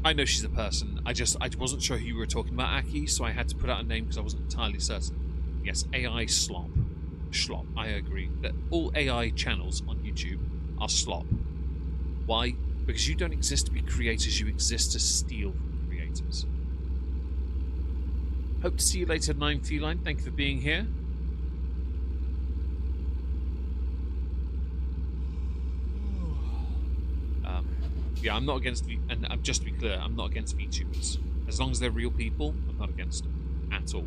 I know she's a person. I wasn't sure who you were talking about, Aki, so I had to put out a name because I wasn't entirely certain. Yes, AI slop. Schlop, I agree. That all AI channels on YouTube are slop. Why? Because you don't exist to be creators, you exist to steal from creators. Hope to see you later, 9 Feline. Thank you for being here. Yeah, I'm not against and just to be clear, I'm not against VTubers. As long as they're real people, I'm not against them at all.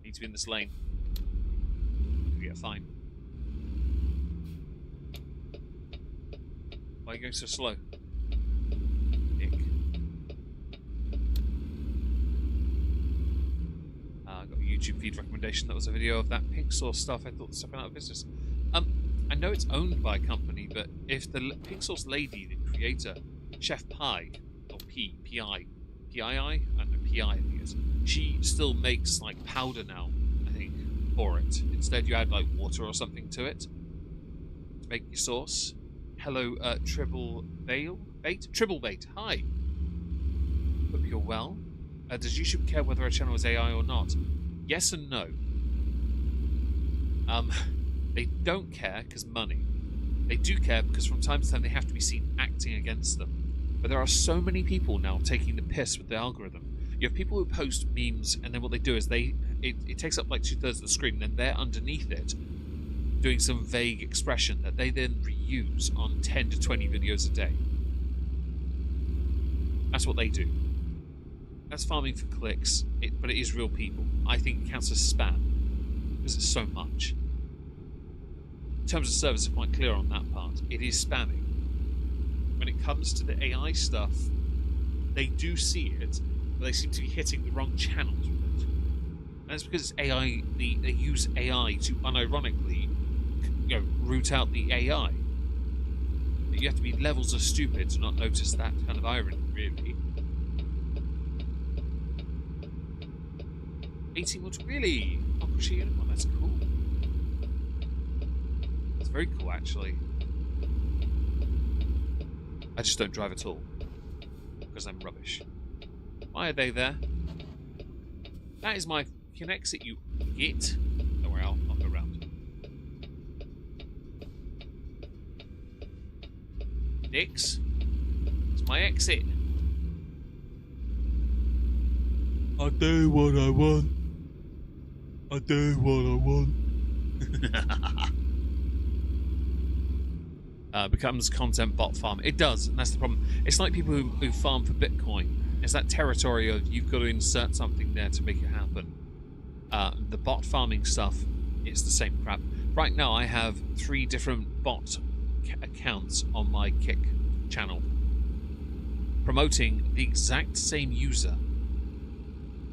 Need to be in this lane. Yeah, fine. Why are you going so slow? Nick. I got a YouTube feed recommendation. That was a video of that Pink Sauce stuff. I thought the stuff went out of business. I know it's owned by a company, but if the Pink Sauce lady, the creator, Chef Pie, or P-I-I, I don't know, P-I, I think it is, she still makes like powder now, I think, for it. Instead you add like water or something to it to make your sauce. Hello, Tribble Bait, hi. Hope you're well. Does YouTube care whether a channel is AI or not? Yes and no. They don't care because money. They do care because from time to time they have to be seen acting against them. But there are so many people now taking the piss with the algorithm. You have people who post memes, and then what they do is it takes up like 2/3 of the screen, and then they're underneath it doing some vague expression that they then reuse on 10 to 20 videos a day. That's what they do. That's farming for clicks, but it is real people. I think it counts as spam because it's so much. Terms of service are quite clear on that part. It is spamming. When it comes to the AI stuff, they do see it, but they seem to be hitting the wrong channels with it. And it's because it's AI. They use AI to unironically, root out the AI. But you have to be levels of stupid to not notice that kind of irony, really. 18 months, really? Oh, Crochet Unicorn, that's cool. That's very cool, actually. I just don't drive at all. Because I'm rubbish. Why are they there? That is my... You can exit, you git. Don't worry, I'll go around. Dicks. It's my exit. I do what I want. I do what I want. Becomes content bot farm. It does, and that's the problem. It's like people who farm for Bitcoin. It's that territory of you've got to insert something there to make it happen. The bot farming stuff is the same crap. Right now I have 3 different bot accounts on my Kick channel promoting the exact same user.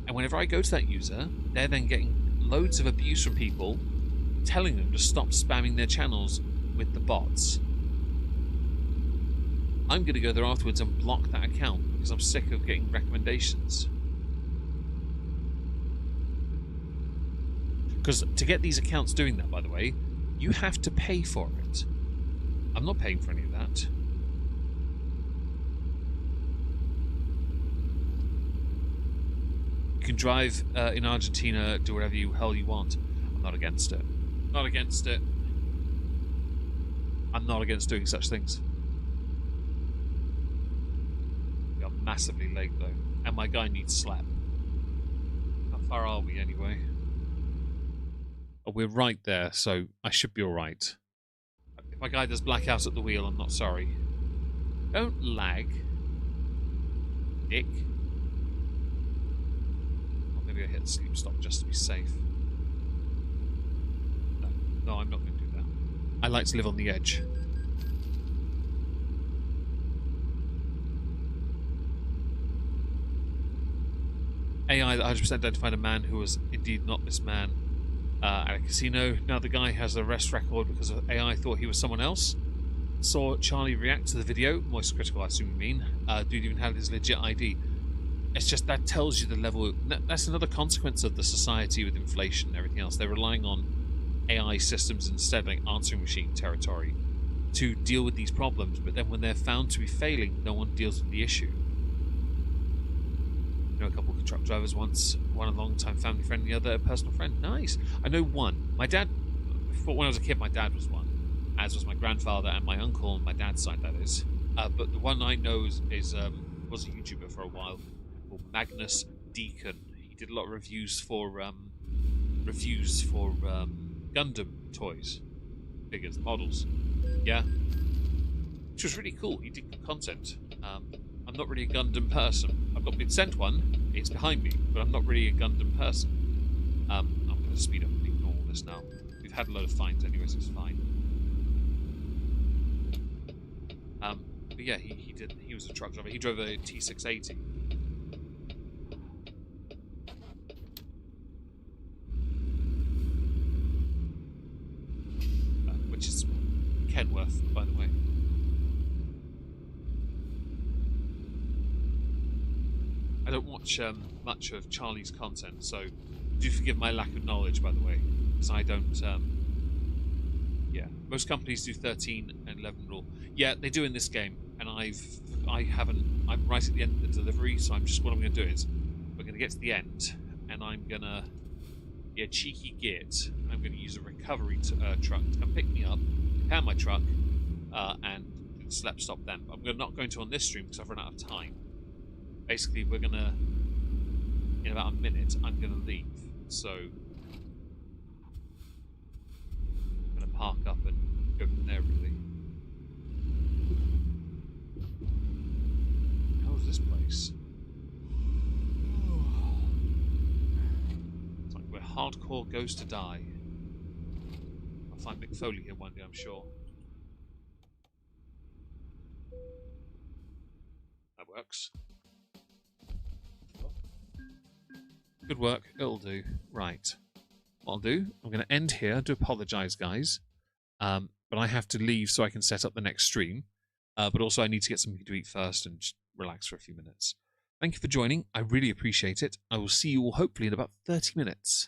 And whenever I go to that user, they're then getting loads of abuse from people telling them to stop spamming their channels with the bots. I'm going to go there afterwards and block that account because I'm sick of getting recommendations. Because to get these accounts doing that, by the way, you have to pay for it. I'm not paying for any of that. You can drive in Argentina, do whatever the hell you want. I'm not against it. Not against it. I'm not against doing such things. We are massively late though, and my guy needs slap. How far are we anyway? Oh, we're right there, so I should be alright. If my guy does black out at the wheel, I'm not sorry. Don't lag, dick. Or maybe I hit the sleep stop just to be safe. No, I'm not going to do that. I like to live on the edge. AI 100% identified a man who was indeed not this man at a casino. Now the guy has an arrest record because AI thought he was someone else. Saw Charlie react to the video. Moist critical, I assume you mean. Dude even had his legit ID. It's just that tells you the level. That's another consequence of the society with inflation and everything else. They're relying on AI systems instead, like answering machine territory, to deal with these problems. But then when they're found to be failing, no one deals with the issue. I know a couple of truck drivers once, one a long-time family friend, the other a personal friend. Nice. I know one. My dad, when I was a kid, my dad was one, as was my grandfather and my uncle on my dad's side, that is. But the one I know was a YouTuber for a while called Magnus Deacon. He did a lot of reviews for Gundam toys, figures, models. Yeah, which was really cool. He did good content. I'm not really a Gundam person. I've got been sent one. It's behind me, but I'm not really a Gundam person. I'm going to speed up and ignore all this now. We've had a load of fines anyway, so it's fine. But yeah, he was a truck driver. He drove a T680. Which is Kenworth, by the way. I don't watch much of Charlie's content, so do forgive my lack of knowledge, by the way, because I don't. Yeah, most companies do 13 and 11 rule. Yeah, they do in this game, and I haven't. I'm right at the end of the delivery, so what I'm going to do is we're going to get to the end, and I'm going to be a cheeky git. I'm going to use a recovery truck to come pick me up, repair my truck, and slap stop them. I'm not going to on this stream because I've run out of time. Basically, we're gonna, in about a minute, I'm gonna leave. So, I'm gonna park up and go from there, really. How's this place? It's like where hardcore goes to die. I'll find Mick Foley here one day, I'm sure. That works. Good work, it'll do. Right. What I'll do, I'm going to end here. I do apologise, guys. But I have to leave so I can set up the next stream. But also I need to get something to eat first and just relax for a few minutes. Thank you for joining. I really appreciate it. I will see you all hopefully in about 30 minutes.